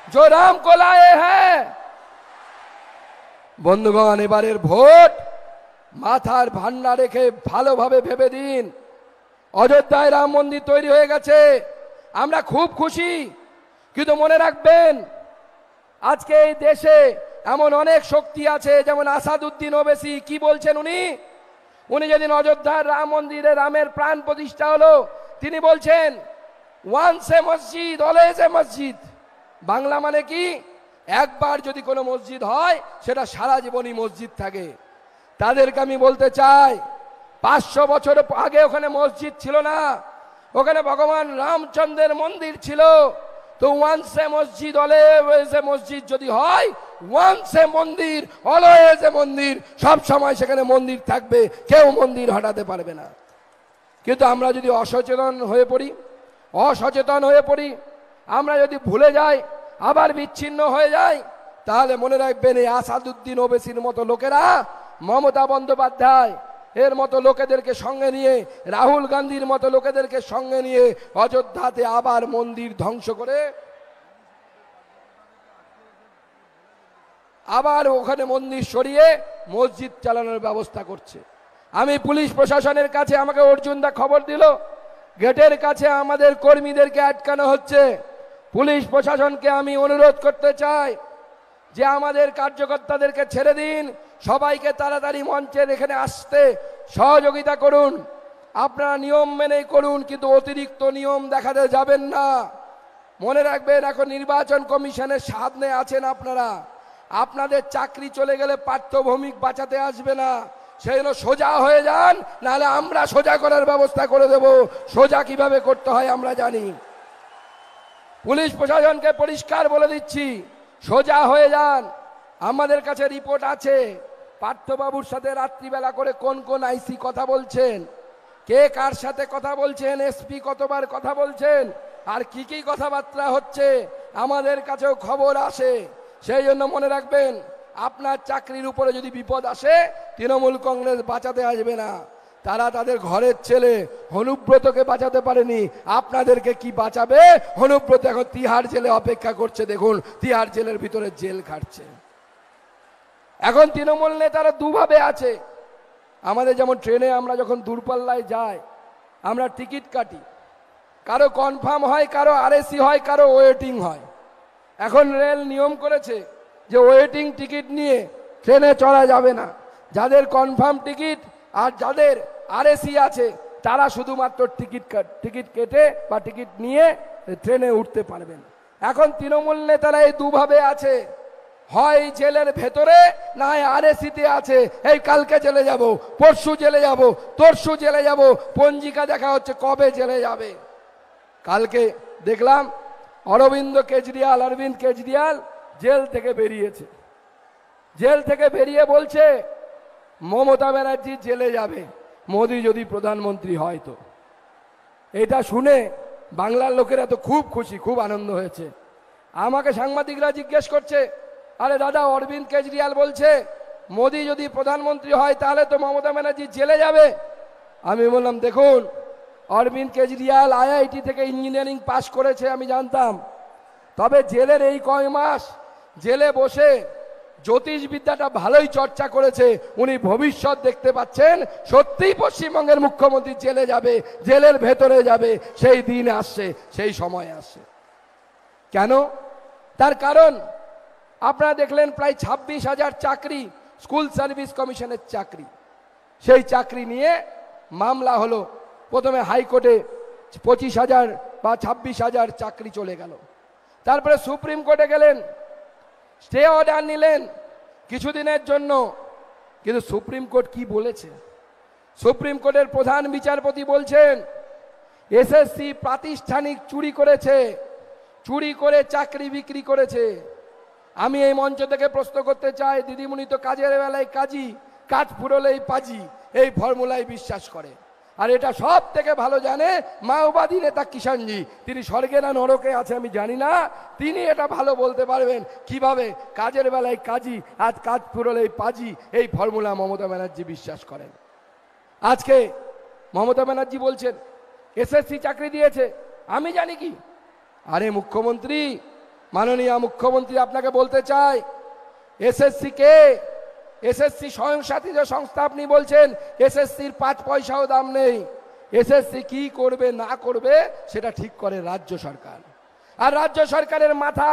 जो राम को लाए हैं। বন্ধুগণ, এবারের ভোট মাথার ভান্ডা রেখে ভালোভাবে ভেবে দিন। অযোধ্যায় রাম মন্দির তৈরি হয়ে গেছে, আমরা খুব খুশি। কিন্তু মনে রাখবেন, আজকে এই দেশে এমন অনেক শক্তি আছে, যেমন আসাদুদ্দিন ওবেসি। কি বলছেন উনি যেদিন অযোধ্যার রাম মন্দিরে রামের প্রাণ প্রতিষ্ঠা হলো, তিনি বলছেন ওয়ান্স এ মসজিদ অলওয়েজ এ মসজিদ। বাংলা মানে কি? একবার যদি কোনো মসজিদ হয় সেটা সারা জীবনই মসজিদ থাকে। তাদেরকে আমি বলতে চাই, 500 বছর আগে ওখানে মসজিদ ছিল না, ওখানে ভগবান রামচন্দ্রের মন্দির ছিল। তো ওয়ান্স এ মসজিদ অলওয়েজ এ মসজিদ যদি হয়, ওয়ান্স এ মন্দির অলওয়েজ এ মন্দির, সব সময় সেখানে মন্দির থাকবে, কেউ মন্দির হটাতে পারবে না। কিন্তু আমরা যদি অসচেতন হয়ে পড়ি, আমরা যদি ভুলে যাই, আবার বিচ্ছিন্ন হয়ে যাই, তাহলে মনে রাখবেন এই আসাদুদ্দিন ওবেসির মতো লোকেরা, মমতা বন্দ্যোপাধ্যায় এর মতো লোকেদেরকে সঙ্গে নিয়ে, রাহুল গান্ধীর মতো লোকেদেরকে সঙ্গে নিয়ে অযোধ্যাতে আবার মন্দির ধ্বংস করে আবার ওখানে মন্দির সরিয়ে মসজিদ চালানোর ব্যবস্থা করছে। আমি পুলিশ প্রশাসনের কাছে, আমাকে অর্জুনদা খবর দিল, গেটের কাছে আমাদের কর্মীদেরকে আটকানো হচ্ছে। পুলিশ প্রশাসনকে আমি অনুরোধ করতে চাই যে আমাদের কার্যকর্তাদেরকে ছেড়ে দিন, সবাইকে তাড়াতাড়ি মঞ্চের এখানে আসতে সহযোগিতা করুন। আপনারা নিয়ম মেনেই করুন, কিন্তু অতিরিক্ত নিয়ম দেখাতে যাবেন না। মনে রাখবেন, এখন নির্বাচন কমিশনের সামনে আছেন আপনারা। আপনাদের চাকরি চলে গেলে পার্থভৌমিক বাঁচাতে আসবে না, সেই জন্য সোজা হয়ে যান, নাহলে আমরা সোজা করার ব্যবস্থা করে দেব। সোজা কিভাবে করতে হয় আমরা জানি। পুলিশ প্রশাসনকে পরিষ্কার বলে দিচ্ছি, সোজা হয়ে যান। আমাদের কাছে রিপোর্ট আছে, পার্থবাবুর সাথে রাত্রিবেলা করে কোন কোন আইসি কথা বলছেন, কে কার সাথে কথা বলছেন, এসপি কতবার কথা বলছেন, আর কি কি কথাবার্তা হচ্ছে আমাদের কাছেও খবর আসে। সেই জন্য মনে রাখবেন, আপনার চাকরির উপরে যদি বিপদ আসে, তৃণমূল কংগ্রেস বাঁচাতে আসবে না। তারা তাদের ঘরের ছেলে হনুব্রতকে বাঁচাতে পারেনি, আপনাদেরকে কি বাঁচাবে? হনুব্রত এখন তিহার জেলে অপেক্ষা করছে, দেখুন তিহার জেলের ভিতরে জেল খাটছে। এখন তৃণমূল নেতারা দুভাবে আছে। আমাদের যেমন ট্রেনে আমরা যখন দূরপাল্লায় যাই, আমরা টিকিট কাটি, কারো কনফার্ম হয়, কারো আরএসি হয়, কারো ওয়েটিং হয়। এখন রেল নিয়ম করেছে যে ওয়েটিং টিকিট নিয়ে ট্রেনে চড়া যাবে না। যাদের কনফার্ম টিকিট আর যাদের আরএসি আছে, তারা শুধুমাত্র টিকিট কেটে বা টিকিট নিয়ে ট্রেনে উঠতে পারবেন। এখন তৃণমূল নেতারা এই দুভাবে আছে, হয় জেলের ভেতরে, না আরএসিতে আছে। এই কালকে জেলে যাব, পরশু জেলে যাব, তরশু জেলে যাব, পঞ্জিকা দেখা হচ্ছে কবে জেলে যাবে। কালকে দেখলাম অরবিন্দ কেজরিওয়াল জেল থেকে বেরিয়েছে। জেল থেকে বেরিয়ে বলছে মমতা ব্যানার্জি জেলে যাবে মোদি যদি প্রধানমন্ত্রী হয়। তো এটা শুনে বাংলার লোকেরা তো খুব খুশি, খুব আনন্দ হয়েছে। আমাকে সাংবাদিকরা জিজ্ঞেস করছে, আরে দাদা, অরবিন্দ কেজরিওয়াল বলছে মোদি যদি প্রধানমন্ত্রী হয় তাহলে তো মমতা ব্যানার্জি জেলে যাবে। আমি বললাম, দেখুন, অরবিন্দ কেজরিওয়াল আইআইটি থেকে ইঞ্জিনিয়ারিং পাশ করেছে, আমি জানতাম। তবে জেলের এই কয় মাস জেলে বসে জ্যোতিষবিদ্যাটা ভালোই চর্চা করেছে। উনি ভবিষ্যৎ দেখতে পাচ্ছেন, সত্যিই পশ্চিমবঙ্গের মুখ্যমন্ত্রী জেলে যাবে, জেলের ভেতরে যাবে। সেই দিন আসছে, সেই সময় আসছে। কেন? তার কারণ আপনারা দেখলেন প্রায় 26,000 চাকরি স্কুল সার্ভিস কমিশনের চাকরি। সেই চাকরি নিয়ে মামলা হলো। প্রথমে হাইকোর্টে 25,000 বা 26,000 চাকরি চলে গেল। তারপরে সুপ্রিম কোর্টে গেলেন, স্টে অর্ডার নিলেন কিছুদিনের জন্য। কিন্তু সুপ্রিম কোর্ট কি বলেছে? সুপ্রিম কোর্টের প্রধান বিচারপতি বলছেন এসএসসি প্রাতিষ্ঠানিক চুরি করেছে, চুরি করে চাকরি বিক্রি করেছে। আমি এই মঞ্চ থেকে প্রশ্ন করতে চাই, দিদিমণি তো কাজের বেলায় কাজী, কাজ ফুরলেই পাজি, এই ফর্মুলায় বিশ্বাস করে। আর এটা সব থেকে ভালো জানে মাওবাদী নেতা কিষাণজি। তিনি স্বর্গে না নরকে আছে আমি জানি না, তিনি এটা ভালো বলতে পারবেন কিভাবে কাজের বেলায় কাজী, আজ কাজ ফুরলেই পাজি, এই ফর্মুলা মমতা ব্যানার্জি বিশ্বাস করেন। আজকে মমতা ব্যানার্জি বলছেন এসএসসি চাকরি দিয়েছে, আমি জানি কি? আরে মুখ্যমন্ত্রী, মাননীয় মুখ্যমন্ত্রী, আপনাকে বলতে চাই এসএসসি কে? এসএসসি স্বয়ংসাথী যে সংস্থা আপনি বলছেন, এসএসসির 5 পয়সাও দাম নেই। এসএসসি কি করবে না করবে সেটা ঠিক করে রাজ্য সরকার। আর রাজ্য সরকারের মাথা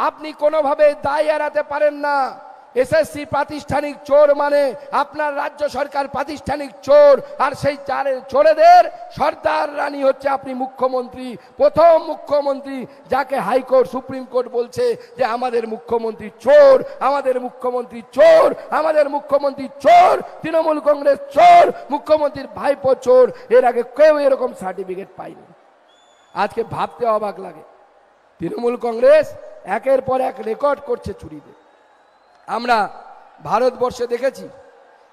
আপনি কোনোভাবে দায় এড়াতে পারেন না। এসএসসি প্রাতিষ্ঠানিক চোর মানে আপনার রাজ্য সরকার প্রাতিষ্ঠানিক চোর। আর সেই চোরেদের সর্দার রানী হচ্ছে আপনি মুখ্যমন্ত্রী, প্রথম মুখ্যমন্ত্রী যাকে হাইকোর্ট সুপ্রিম কোর্ট বলছে যে আমাদের মুখ্যমন্ত্রী চোর, আমাদের মুখ্যমন্ত্রী চোর, আমাদের মুখ্যমন্ত্রী চোর, তৃণমূল কংগ্রেস চোর, মুখ্যমন্ত্রীর ভাইপো চোর। এর আগে কেউ এরকম সার্টিফিকেট পায়নি। আজকে ভাবতে অবাক লাগে, তৃণমূল কংগ্রেস একের পর এক রেকর্ড করছে চুরিতে। আমরা ভারতবর্ষে দেখেছি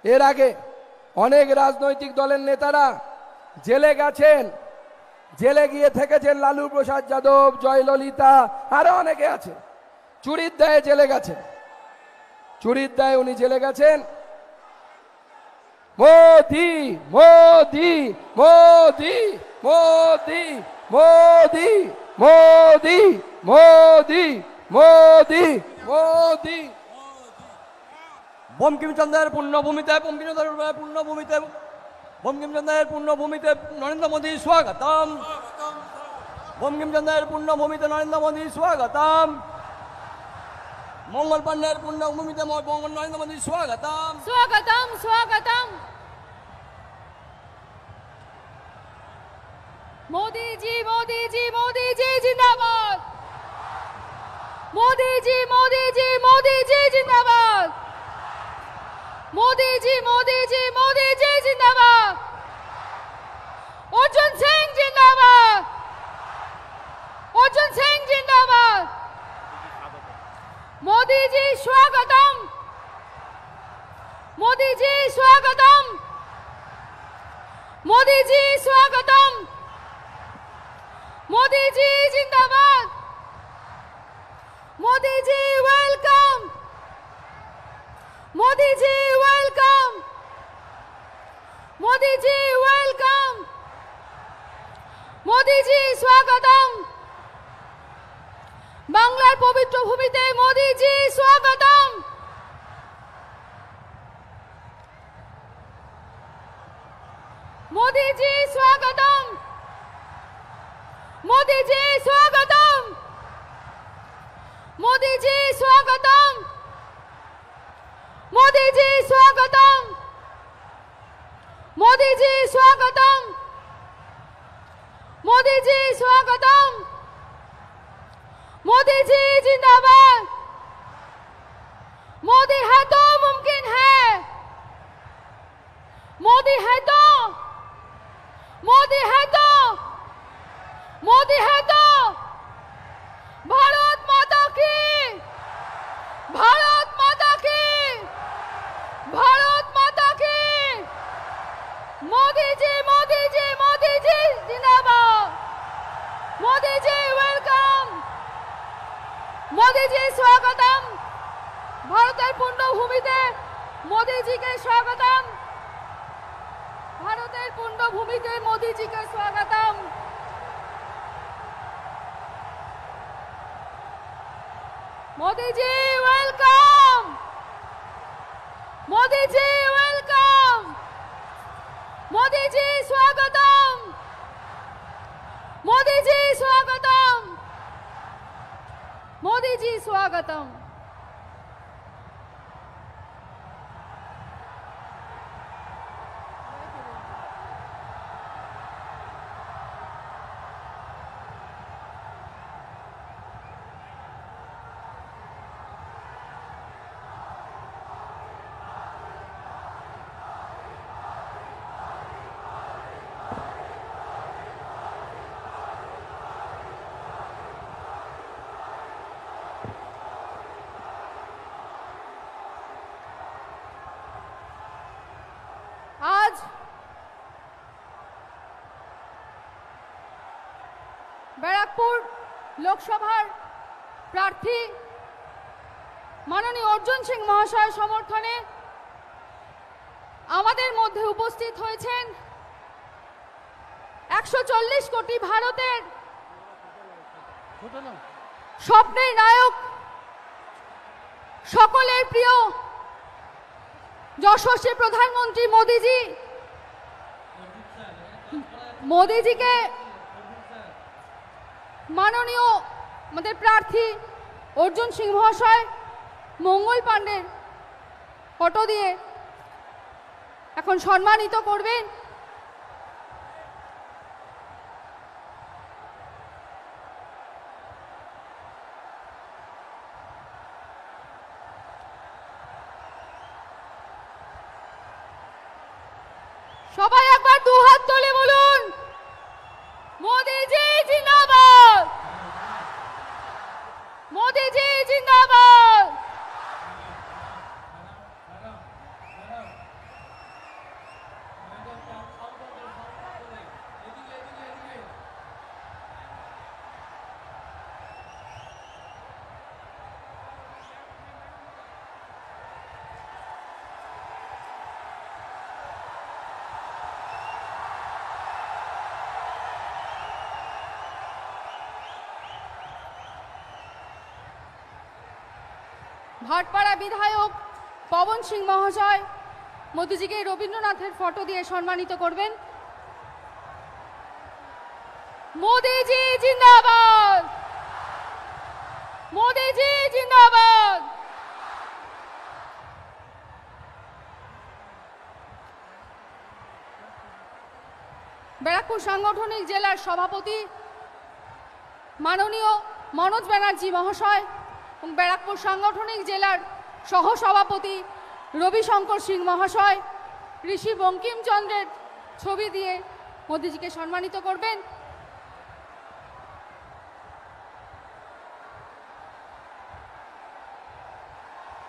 এর আগে অনেক রাজনৈতিক দলের নেতারা জেলে গেছেন, জেলে গিয়ে থেকেছেন। লালু প্রসাদ যাদব, জয়ললিতা, আরো অনেকে আছে। চুরির দায়ে জেলে গেছেন, চুরির দায়ে উনি জেলে গেছেন। মোদি মোদি মোদি মোদি মোদি মোদি মোদি মোদি মোদি। বঙ্কিমচন্দ্রের পুণ্যভূমিতে, বঙ্কিমচন্দ্রের পুণ্যভূমিতে, বঙ্কিমচন্দ্রের পুণ্যভূমিতে নরেন্দ্র মোদী স্বাগতম। বঙ্কিমচন্দ্রের পুণ্যভূমিতে নরেন্দ্র মোদী স্বাগতম। মঙ্গল পাণ্ডের পুণ্যভূমিতে নরেন্দ্র মোদী স্বাগতম। স্বাগতম স্বাগতম। मोदी जी मोदी जी मोदी जी जिंदाबाद। मोदी जी मोदी जी मोदी जी जिंदाबाद। मोदी जी मोदी जी मोदी जी जिंदाबाद। अर्जुन सिंह जिंदाबाद। अर्जुन सिंह जिंदाबाद। मोदी जी स्वागतम। मोदी जी स्वागतम। मोदी जी स्वागतम। मोदी जी जिंदाबाद। Modi ji welcome. Modi ji welcome. Modi ji welcome. Modi ji स्वागतम। बांग्लार पवित्र भूमिते मोदी जी स्वागतम। मोदी जी स्वागतम। मोदी जी स्वागतम। मोदी जी स्वागतम। मोदी जी स्वागतम। मोदी जी स्वागतम। मोदी जी स्वागतम। मोदी जी जिंदाबाद। मोदी है तो मुमकिन है। मोदी है तो, मोदी है तो, मोदी है तो। भारत माता की, भारत माता की, भारत माता की। मोदी जी मोदी जी मोदी जी जिंदाबाद। मोदी जी वेलकम। मोदी जी स्वागतम। भारतेर पुण्यभूमिते मोदी जी के स्वागतम। भारतेर पुण्यभूमिते मोदी जी के स्वागतम। मोदी जी वेलकम। मोदी जी वेलकम। मोदी जी स्वागतम। मोदी जी स्वागतम। मोदी जी स्वागतम। ব্যারাকপুর লোকসভার প্রার্থী মাননীয় অর্জুন সিং মহাশয় সমর্থনে আমাদের মধ্যে উপস্থিত হয়েছেন 140 কোটি ভারতের স্বপ্নের নায়ক, সকলের প্রিয় যশস্বী প্রধানমন্ত্রী মোদিজিকে মাননীয় আমাদের প্রার্থী অর্জুন সিং মহাশয় মঙ্গল পাণ্ডের ফটো দিয়ে এখন সম্মানিত করবেন। সবাই একবার দু হাত তুলে বলুন মোদিজি জিন্দাবাদ, মোদিজি জিন্দাবাদ। ভাটপাড়া বিধায়ক পবন সিং মহাশয় মোদিজিকে রবীন্দ্রনাথের ফটো দিয়ে সম্মানিত করবেন। মোদিজি জিন্দাবাদ, মোদিজি জিন্দাবাদ। ব্যারাকপুর সাংগঠনিক জেলার সভাপতি মাননীয় মনোজ ব্যানার্জি মহাশয় এবং ব্যারাকপুর সাংগঠনিক জেলার সহসভাপতি রবিশঙ্কর সিং মহাশয় ঋষি বঙ্কিমচন্দ্রের ছবি দিয়ে মোদিজিকে সম্মানিত করবেন।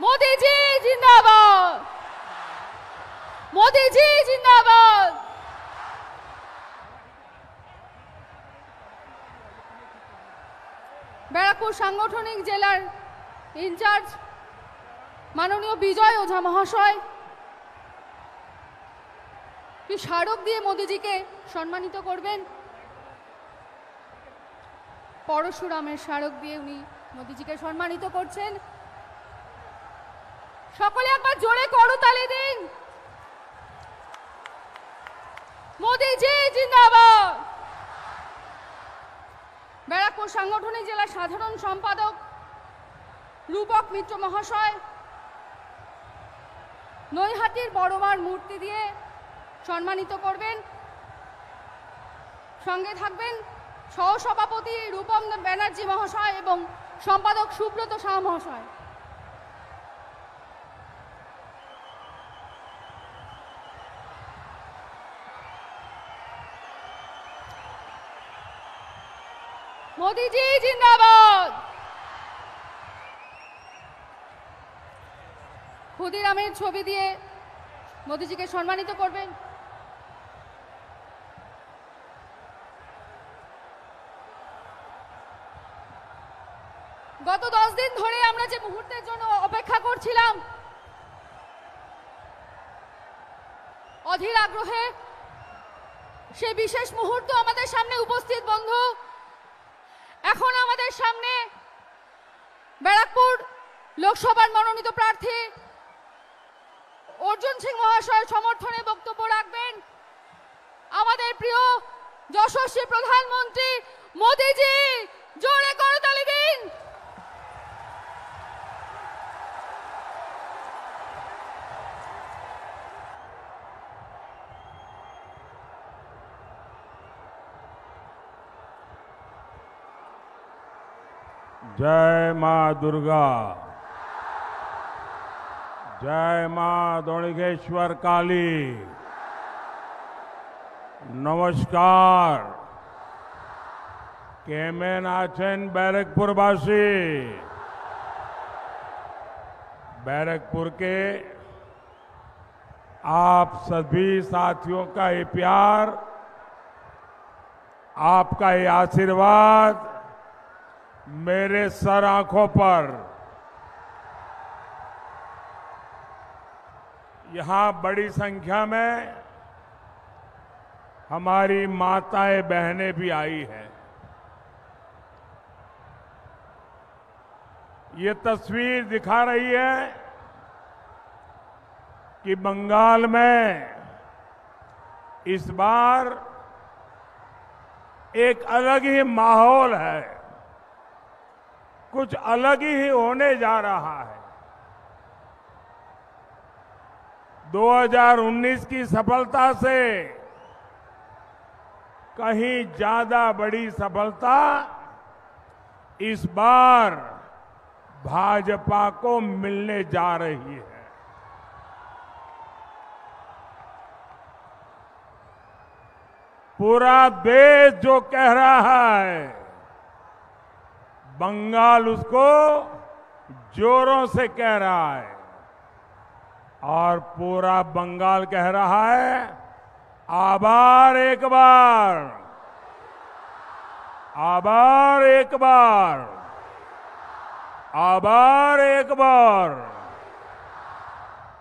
মোদিজি জিন্দাবাদ, মোদিজি জিন্দাবাদ। ব্যারাকপুর সাংগঠনিক জেলার ইনচার্জ মাননীয় বিজয় ওঝা মহাশয় কি স্মারক দিয়ে মোদিজিকে সম্মানিত করবেন। পরশুরামের স্মারক দিয়ে উনি মোদিজিকে সম্মানিত করছেন। সকলে একবার জোরে করতালি দিন। মোদিজি জিন্দাবাদ। ব্যারাকপুর সাংগঠনিক জেলার সাধারণ সম্পাদক রূপক মিত্র মহাশয় নৈহাটির বড়মার মূর্তি দিয়ে সম্মানিত করবেন। সঙ্গে থাকবেন সহসভাপতি রূপম ব্যানার্জি মহাশয় এবং সম্পাদক সুব্রত শাহ মহাশয়। মোদিজি জিন্দাবাদ। ক্ষুদিরামের ছবি দিয়ে মোদিজিকে সম্মানিত করবেন। গত 10 দিন ধরে আমরা যে মুহূর্তের জন্য অপেক্ষা করছিলাম, অধীর আগ্রহে সে বিশেষ মুহূর্ত আমাদের সামনে উপস্থিত। বন্ধু, এখন আমাদের সামনে ব্যারাকপুর লোকসভার মনোনীত প্রার্থী অর্জুন সিং মহাশয় সমর্থনে বক্তব্য রাখবেন আমাদের প্রিয় যশস্বী প্রধানমন্ত্রী মোদিজি। জোরে করতালি দিন। जय मां दुर्गा, जय मां दौड़गेश्वर काली। नमस्कार। केमेन आছেন बैरकपुरवासी। बैरकपुर के आप सभी साथियों का ये प्यार आपका ये आशीर्वाद मेरे सर आंखों पर। यहां बड़ी संख्या में हमारी माताएं बहनें भी आई हैं। ये तस्वीर दिखा रही है कि बंगाल में इस बार एक अलग ही माहौल है, कुछ अलग ही होने जा रहा है। 2019 की सफलता से कहीं ज्यादा बड़ी सफलता इस बार भाजपा को मिलने जा रही है। पूरा देश जो कह रहा है, बंगाल उसको जोरों से कह रहा है और पूरा बंगाल कह रहा है आभार एक बार, आभार एक बार, आभार एक बार।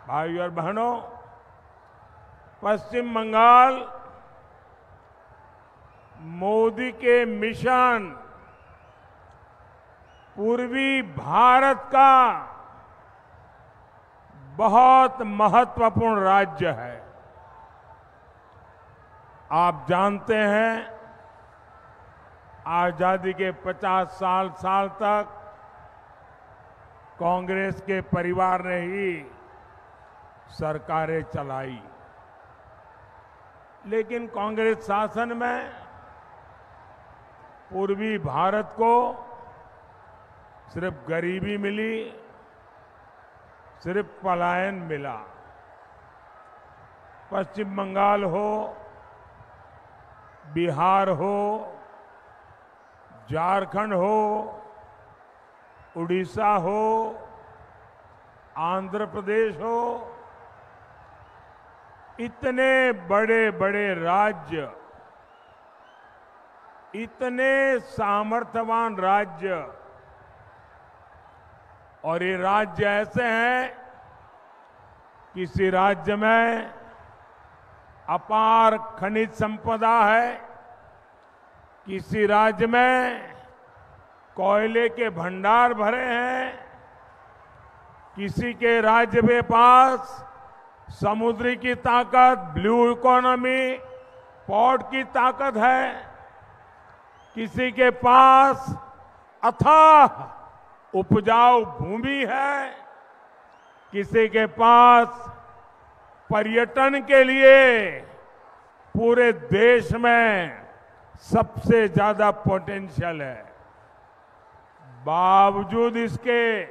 भाई और बहनों, पश्चिम बंगाल मोदी के मिशन पूर्वी भारत का बहुत महत्वपूर्ण राज्य है। आप जानते हैं, आजादी के 50 साल तक कांग्रेस के परिवार ने ही सरकारें चलाई, लेकिन कांग्रेस शासन में पूर्वी भारत को सिर्फ गरीबी मिली, सिर्फ पलायन मिला। पश्चिम बंगाल हो, बिहार हो, झारखंड हो, उड़ीसा हो, आंध्र प्रदेश हो, इतने बड़े बड़े राज्य, इतने सामर्थ्यवान राज्य, और ये राज्य ऐसे हैं, किसी राज्य में अपार खनिज संपदा है, किसी राज्य में कोयले के भंडार भरे हैं, किसी के राज्य के पास समुद्री की ताकत, ब्लू इकोनॉमी, पोर्ट की ताकत है, किसी के पास अथाह उपजाऊ भूमि है, किसी के पास पर्यटन के लिए पूरे देश में सबसे ज्यादा पोटेंशियल है। बावजूद इसके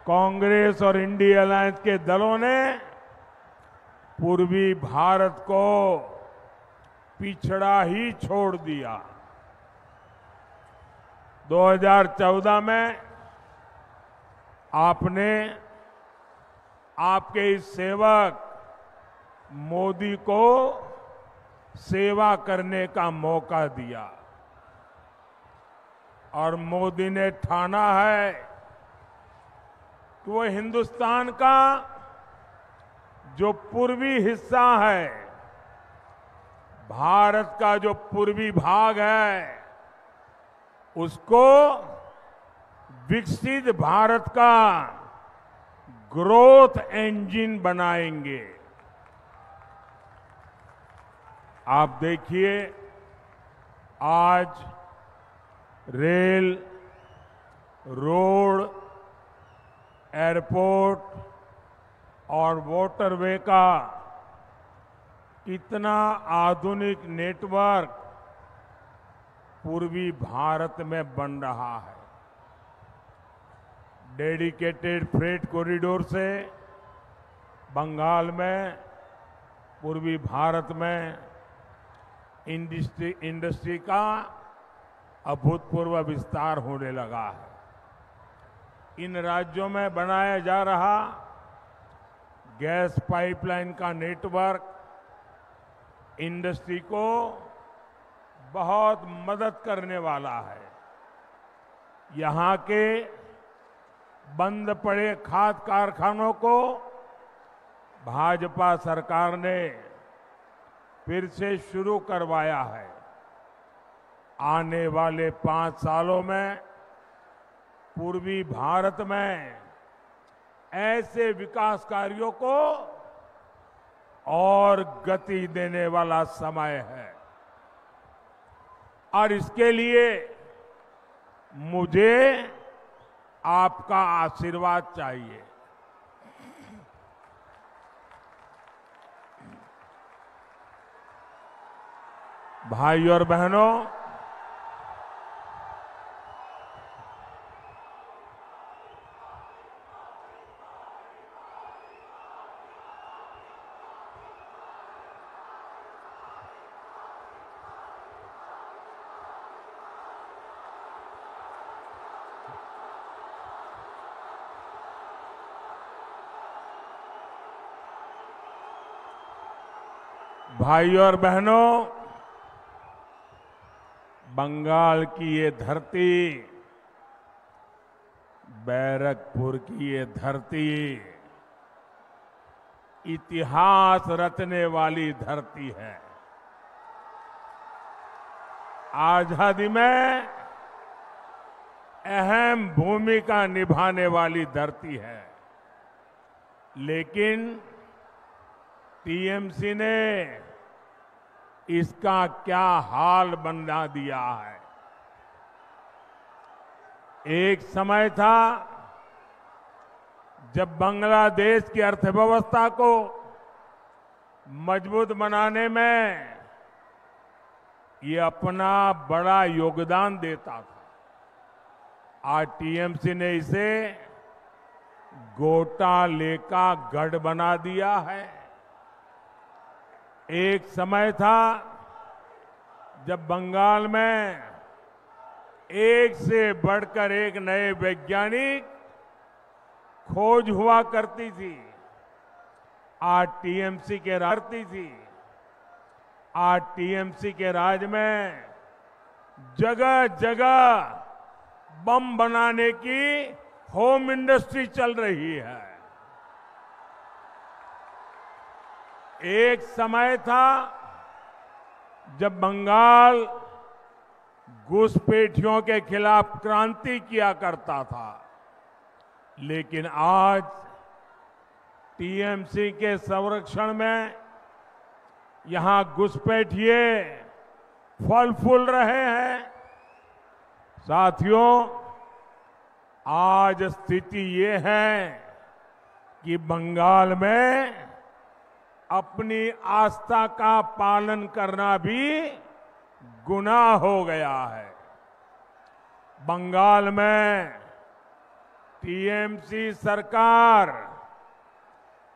कांग्रेस और इंडिया अलायंस के दलों ने पूर्वी भारत को पिछड़ा ही छोड़ दिया। 2014 में आपने आपके इस सेवक मोदी को सेवा करने का मौका दिया और मोदी ने ठाना है कि वो हिंदुस्तान का जो पूर्वी हिस्सा है, भारत का जो पूर्वी भाग है, उसको विकसित भारत का ग्रोथ इंजन बनाएंगे। आप देखिए, आज रेल, रोड, एयरपोर्ट और वाटरवे का कितना आधुनिक नेटवर्क पूर्वी भारत में बन रहा है। डेडिकेटेड फ्रेट कॉरिडोर से बंगाल में, पूर्वी भारत में इंडस्ट्री का अभूतपूर्व विस्तार होने लगा है। इन राज्यों में बनाया जा रहा गैस पाइपलाइन का नेटवर्क इंडस्ट्री को बहुत मदद करने वाला है। यहां के बंद पड़े खाद कारखानों को भाजपा सरकार ने फिर से शुरू करवाया है। आने वाले 5 सालों में पूर्वी भारत में ऐसे विकास कार्यों को और गति देने वाला समय है और इसके लिए मुझे आपका आशीर्वाद चाहिए। भाई और बहनों, भाई और बहनों, बंगाल की ये धरती, बैरकपुर की ये धरती इतिहास रचने वाली धरती है। आजादी में अहम भूमिका निभाने वाली धरती है, लेकिन टीएमसी ने इसका क्या हाल बना दिया है। एक समय था जब बांग्लादेश की अर्थव्यवस्था को मजबूत बनाने में ये अपना बड़ा योगदान देता था। आज टीएमसी ने इसे घोटाले का गढ़ बना दिया है। एक समय था जब बंगाल में एक से बढ़कर एक नए वैज्ञानिक खोज हुआ करती थी। आज टीएमसी के राज में जगह जगह बम बनाने की होम इंडस्ट्री चल रही है। एक समय था जब बंगाल घुसपैठियों के खिलाफ क्रांति किया करता था, लेकिन आज टीएमसी के संरक्षण में यहां घुसपैठिए फल फूल रहे हैं। साथियों, आज स्थिति ये है कि बंगाल में अपनी आस्था का पालन करना भी गुनाह हो गया है। बंगाल में टीएमसी सरकार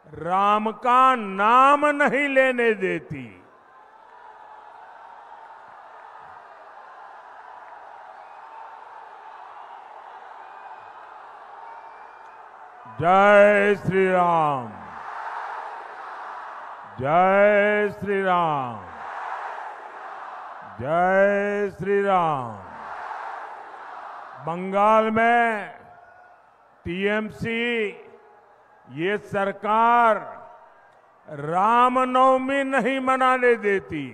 राम का नाम नहीं लेने देती। जय श्री राम, जय श्री राम, जय श्री राम। बंगाल में टीएमसी ये सरकार रामनवमी नहीं मनाने देती।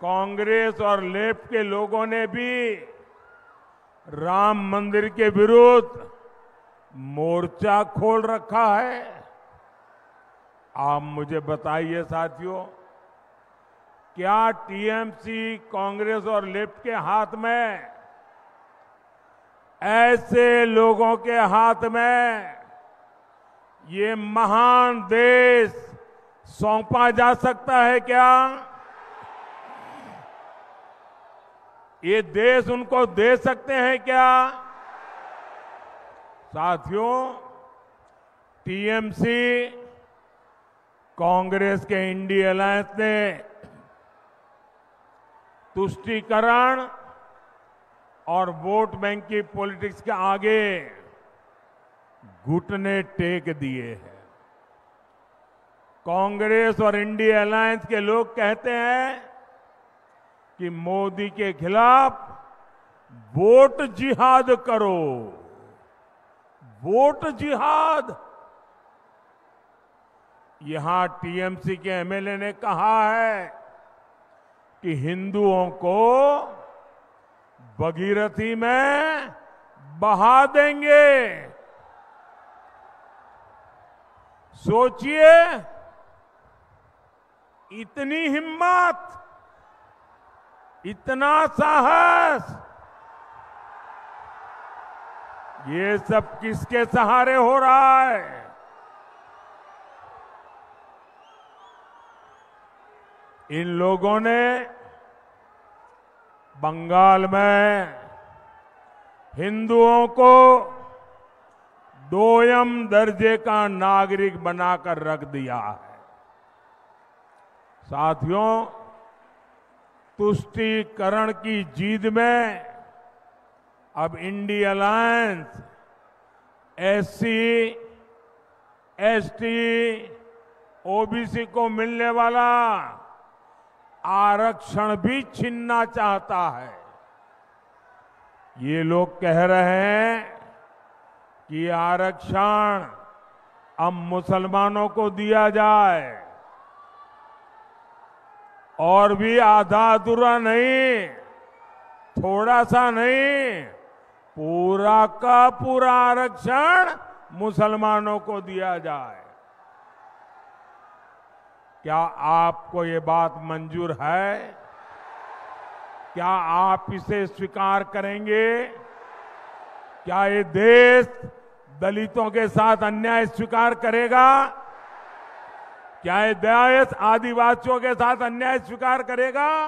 कांग्रेस और लेफ्ट के लोगों ने भी राम मंदिर के विरुद्ध मोर्चा खोल रखा है। आप मुझे बताइए साथियों, क्या टीएमसी, कांग्रेस और लेफ्ट के हाथ में, ऐसे लोगों के हाथ में ये महान देश सौंपा जा सकता है क्या? ये देश उनको दे सकते हैं क्या? साथियों, टीएमसी, कांग्रेस के इंडिया अलायंस ने तुष्टीकरण और वोट बैंक की पॉलिटिक्स के आगे घुटने टेक दिए हैं। कांग्रेस और इंडिया अलायंस के लोग कहते हैं कि मोदी के खिलाफ वोट जिहाद करो, वोट जिहाद। यहां टीएमसी के एमएलए ने कहा है कि हिंदुओं को भगीरथी में बहा देंगे। सोचिए, इतनी हिम्मत, इतना साहस, ये सब किसके सहारे हो रहा है? इन लोगों ने बंगाल में हिंदुओं को दोयम दर्जे का नागरिक बनाकर रख दिया है। साथियों, तुष्टीकरण की जीत में अब India alliance SC, ST, OBC को मिलने वाला आरक्षण भी छीनना चाहता है। ये लोग कह रहे हैं कि आरक्षण अब मुसलमानों को दिया जाए, और भी आधा अधूरा नहीं, थोड़ा सा नहीं, पूरा का पूरा आरक्षण मुसलमानों को दिया जाए। क्या आपको ये बात मंजूर है? क्या आप इसे स्वीकार करेंगे? क्या ये देश दलितों के साथ अन्याय स्वीकार करेगा? क्या ये देश आदिवासियों के साथ अन्याय स्वीकार करेगा?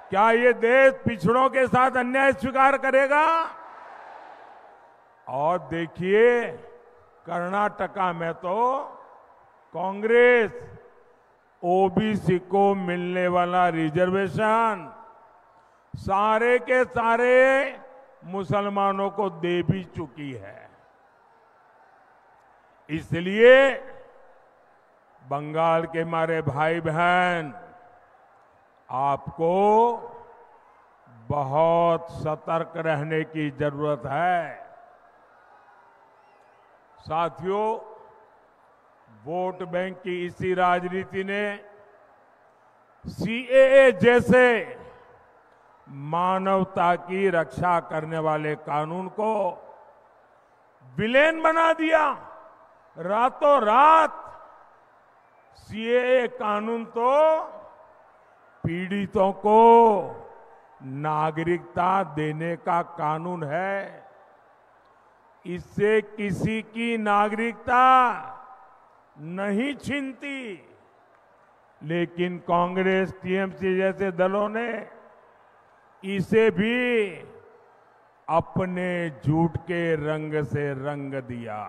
क्या ये देश पिछड़ों के साथ अन्याय स्वीकार करेगा? और देखिए, कर्नाटका में तो कांग्रेस ओबीसी को मिलने वाला रिजर्वेशन सारे के सारे मुसलमानों को दे भी चुकी है। इसलिए बंगाल के हमारे भाई बहन, आपको बहुत सतर्क रहने की जरूरत है। साथियों, वोट बैंक की इसी राजनीति ने सीएए जैसे मानवता की रक्षा करने वाले कानून को विलेन बना दिया। रातों रात सीएए कानून तो पीड़ितों को नागरिकता देने का कानून है। इससे किसी की नागरिकता नहीं छीनती, लेकिन कांग्रेस, टीएमसी जैसे दलों ने इसे भी अपने झूठ के रंग से रंग दिया।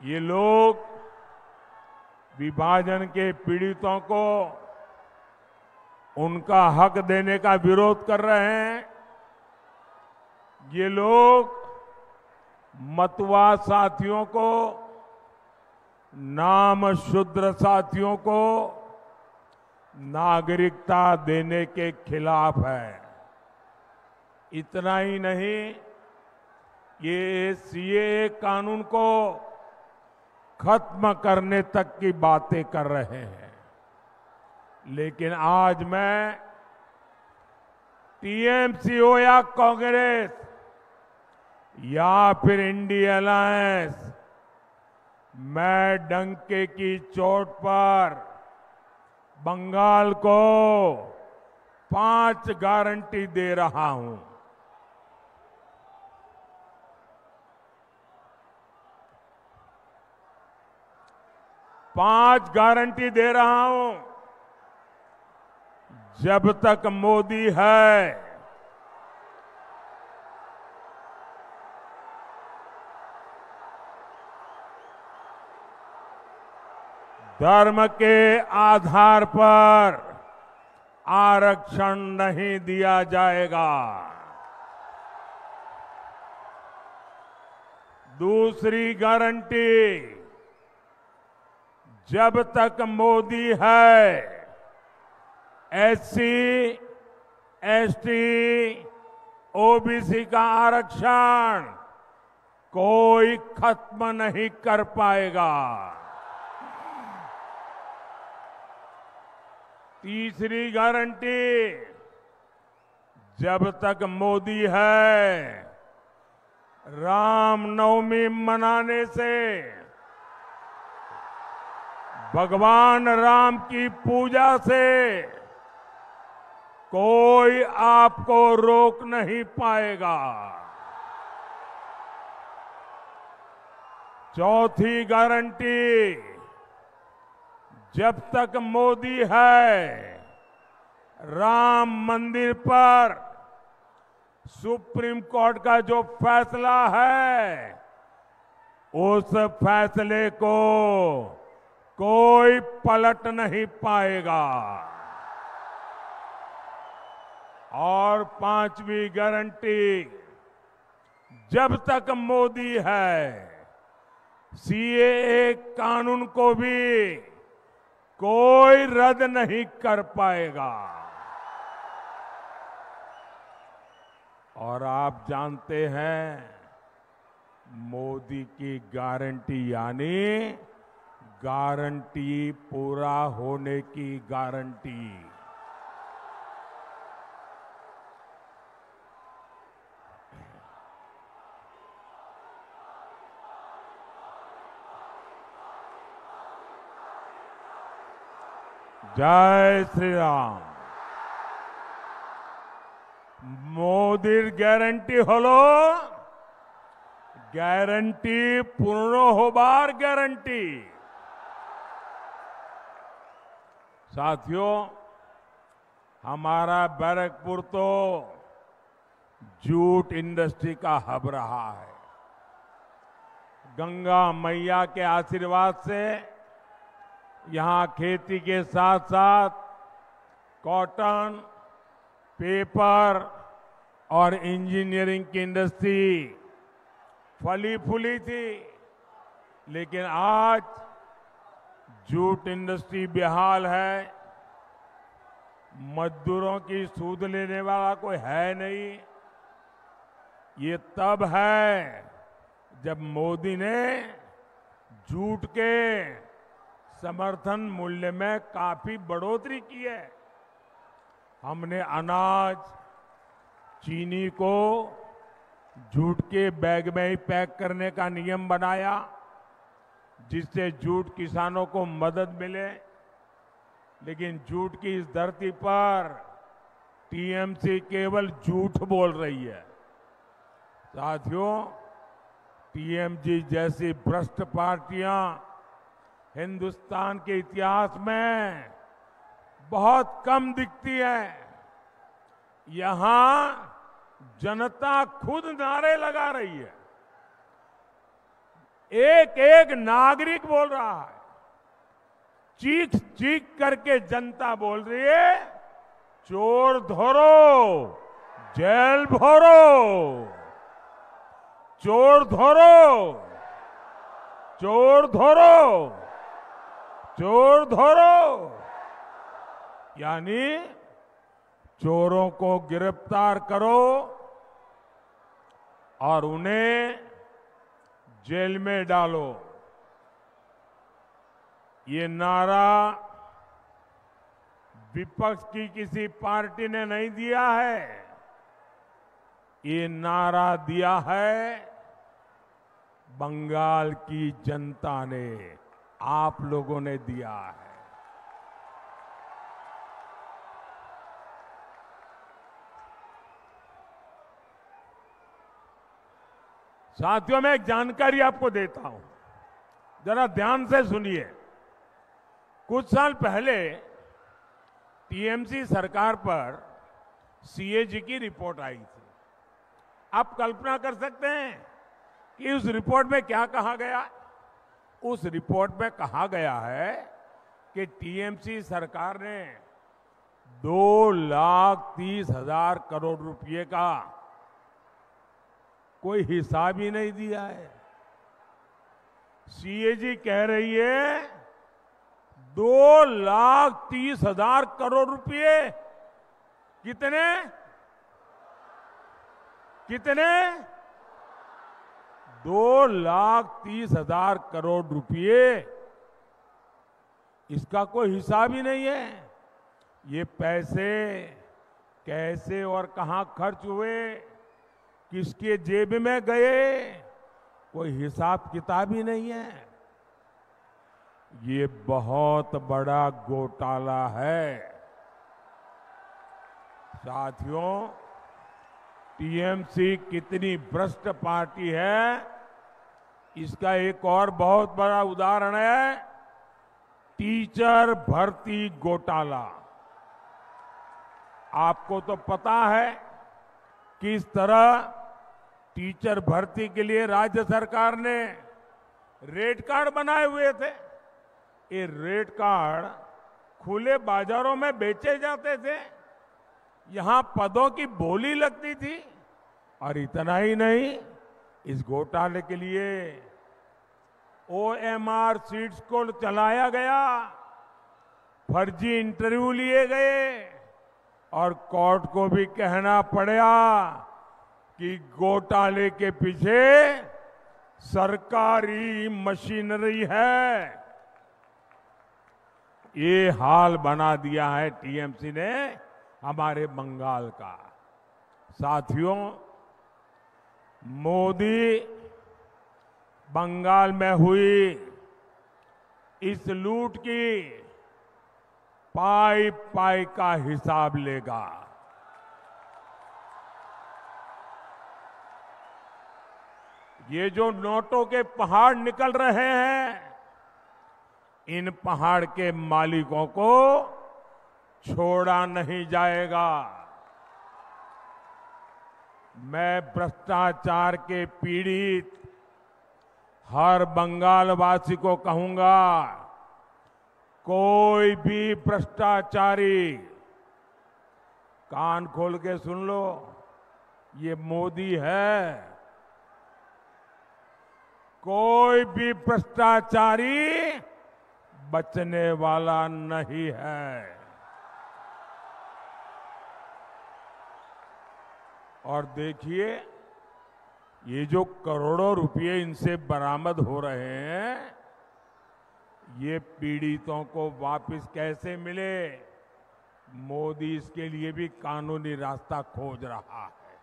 ये लोग विभाजन के पीड़ितों को उनका हक देने का विरोध कर रहे हैं। ये लोग मतवा साथियों को, नाम शूद्र साथियों को नागरिकता देने के खिलाफ है। इतना ही नहीं, ये सीएए कानून को खत्म करने तक की बातें कर रहे हैं। लेकिन आज मैं टीएमसी हो या कांग्रेस या फिर इंडिया अलायंस, मैं डंके की चोट पर बंगाल को 5 गारंटी दे रहा हूं। पांच गारंटी दे रहा हूं। जब तक मोदी है, धर्म के आधार पर आरक्षण नहीं दिया जाएगा। दूसरी गारंटी, जब तक मोदी है एससी, एसटी, ओबीसी का आरक्षण कोई खत्म नहीं कर पाएगा। तीसरी गारंटी, जब तक मोदी है रामनवमी मनाने से, भगवान राम की पूजा से कोई आपको रोक नहीं पाएगा। चौथी गारंटी, जब तक मोदी है राम मंदिर पर सुप्रीम कोर्ट का जो फैसला है उस फैसले को कोई पलट नहीं पाएगा। और पांचवी गारंटी, जब तक मोदी है सीएए कानून को भी कोई रद्द नहीं कर पाएगा। और आप जानते हैं मोदी की गारंटी यानी गारंटी पूरा होने की गारंटी। जय श्री राम। मोदीर ग्यारंटी हलो ग्यारंटी पूर्ण होबार ग्यारंटी। साथियों, हमारा बैरकपुर तो जूट इंडस्ट्री का हब रहा है। गंगा मैया के आशीर्वाद से यहां खेती के साथ साथ कॉटन, पेपर और इंजीनियरिंग की इंडस्ट्री फली फूली थी, लेकिन आज जूट इंडस्ट्री बेहाल है। मजदूरों की सूद लेने वाला कोई है नहीं। ये तब है जब मोदी ने जूट के समर्थन मूल्य में काफी बढ़ोतरी की है। हमने अनाज, चीनी को जूट के बैग में ही पैक करने का नियम बनाया, जिससे जूट किसानों को मदद मिले। लेकिन जूट की इस धरती पर टीएमसी केवल झूठ बोल रही है। साथियों, टीएमसी जैसी भ्रष्ट पार्टियां हिंदुस्तान के इतिहास में बहुत कम दिखती है। यहां जनता खुद नारे लगा रही है। एक एक नागरिक बोल रहा है, चीख चीख करके जनता बोल रही है, चोर धरो, जेल भरो, चोर धरो, चोर धरो, चोर धरो। यानी चोरों को गिरफ्तार करो और उन्हें जेल में डालो। ये नारा विपक्ष की किसी पार्टी ने नहीं दिया है, ये नारा दिया है बंगाल की जनता ने, आप लोगों ने दिया है। साथियों, मैं एक जानकारी आपको देता हूं, जरा ध्यान से सुनिए। कुछ साल पहले टीएमसी सरकार पर सीएजी की रिपोर्ट आई थी। आप कल्पना कर सकते हैं कि उस रिपोर्ट में क्या कहा गया? उस रिपोर्ट में कहा गया है कि टीएमसी सरकार ने 2,30,000 करोड़ रुपए का कोई हिसाब ही नहीं दिया है। सीएजी कह रही है 2,30,000 करोड़ रुपए। कितने कितने 2,30,000 करोड़ रुपए। इसका कोई हिसाब ही नहीं है। ये पैसे कैसे और कहां खर्च हुए, किसके जेब में गए, कोई हिसाब किताब ही नहीं है। ये बहुत बड़ा घोटाला है। साथियों, टीएमसी कितनी भ्रष्ट पार्टी है, इसका एक और बहुत बड़ा उदाहरण है टीचर भर्ती घोटाला। आपको तो पता है किस तरह टीचर भर्ती के लिए राज्य सरकार ने रेट कार्ड बनाए हुए थे। ये रेट कार्ड खुले बाजारों में बेचे जाते थे, यहां पदों की बोली लगती थी। और इतना ही नहीं, इस घोटाले के लिए OMR सीट्स को चलाया गया, फर्जी इंटरव्यू लिए गए और कोर्ट को भी कहना पड़ा कि घोटाले के पीछे सरकारी मशीनरी है। ये हाल बना दिया है टीएमसी ने हमारे बंगाल का। साथियों, मोदी बंगाल में हुई इस लूट की पाई पाई का हिसाब लेगा। ये जो नोटों के पहाड़ निकल रहे हैं, इन पहाड़ के मालिकों को छोड़ा नहीं जाएगा। मैं भ्रष्टाचार के पीड़ित हर बंगालवासी को कहूंगा, कोई भी भ्रष्टाचारी, कान खोल के सुन लो, ये मोदी है। कोई भी भ्रष्टाचारी बचने वाला नहीं है। और देखिए, ये जो करोड़ों रुपए इनसे बरामद हो रहे हैं, ये पीड़ितों को वापस कैसे मिले, मोदी इसके लिए भी कानूनी रास्ता खोज रहा है।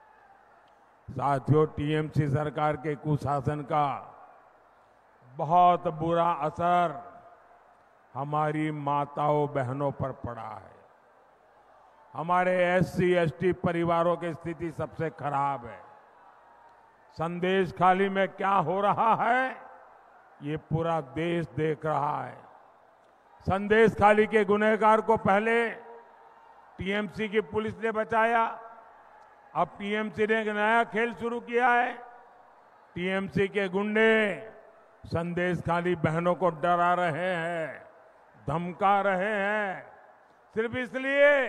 साथियों, टीएमसी सरकार के कुशासन का बहुत बुरा असर हमारी माताओं बहनों पर पड़ा है। हमारे SC ST परिवारों की स्थिति सबसे खराब है। संदेश खाली में क्या हो रहा है, ये पूरा देश देख रहा है। संदेश खाली के गुनहगार को पहले टीएमसी की पुलिस ने बचाया, अब टीएमसी ने एक नया खेल शुरू किया है। टीएमसी के गुंडे संदेश खाली बहनों को डरा रहे हैं, धमका रहे हैं, सिर्फ इसलिए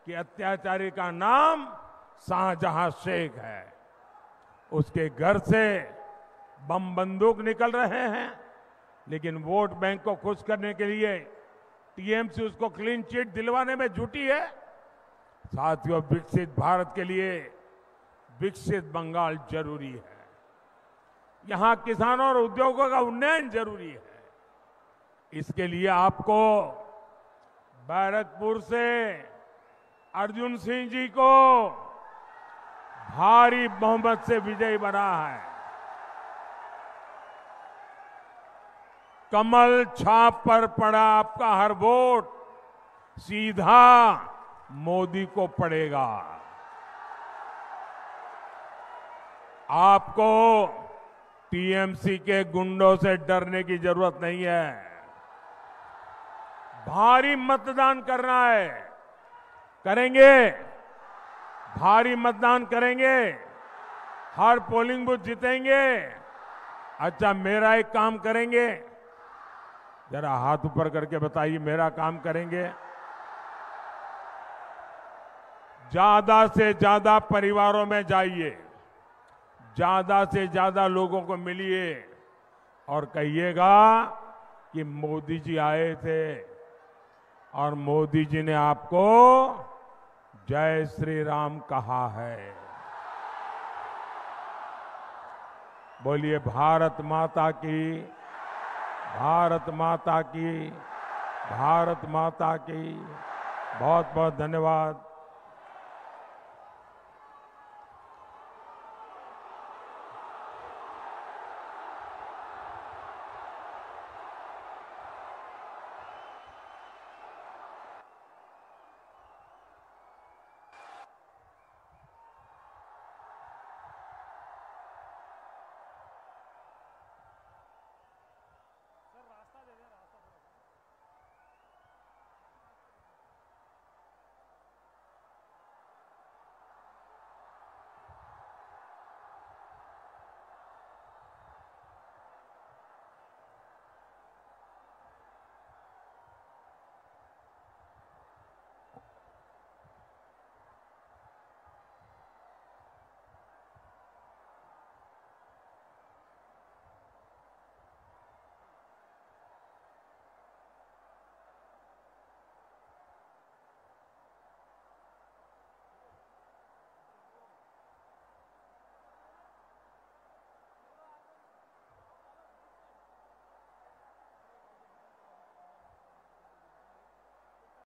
कि अत्याचारी का नाम शाहजहां शेख है। उसके घर से बम बंदूक निकल रहे हैं, लेकिन वोट बैंक को खुश करने के लिए टीएमसी उसको क्लीन चिट दिलवाने में जुटी है। साथियों, विकसित भारत के लिए विकसित बंगाल जरूरी है। यहां किसानों और उद्योगों का उन्नयन जरूरी है। इसके लिए आपको बैरकपुर से अर्जुन सिंह जी को भारी बहुमत से विजयी बना है। कमल छाप पर पड़ा आपका हर वोट सीधा मोदी को पड़ेगा। आपको टीएमसी के गुंडों से डरने की जरूरत नहीं है। भारी मतदान करना है, करेंगे, भारी मतदान करेंगे, हर पोलिंग बूथ जीतेंगे। अच्छा, मेरा एक काम करेंगे, जरा हाथ ऊपर करके बताइए, मेरा काम करेंगे। ज्यादा से ज्यादा परिवारों में जाइए, ज्यादा से ज्यादा लोगों को मिलिए और कहिएगा कि मोदी जी आए थे और मोदी जी ने आपको जय श्री राम कहा है। बोलिए भारत माता की, भारत माता की, भारत माता की। बहुत बहुत धन्यवाद।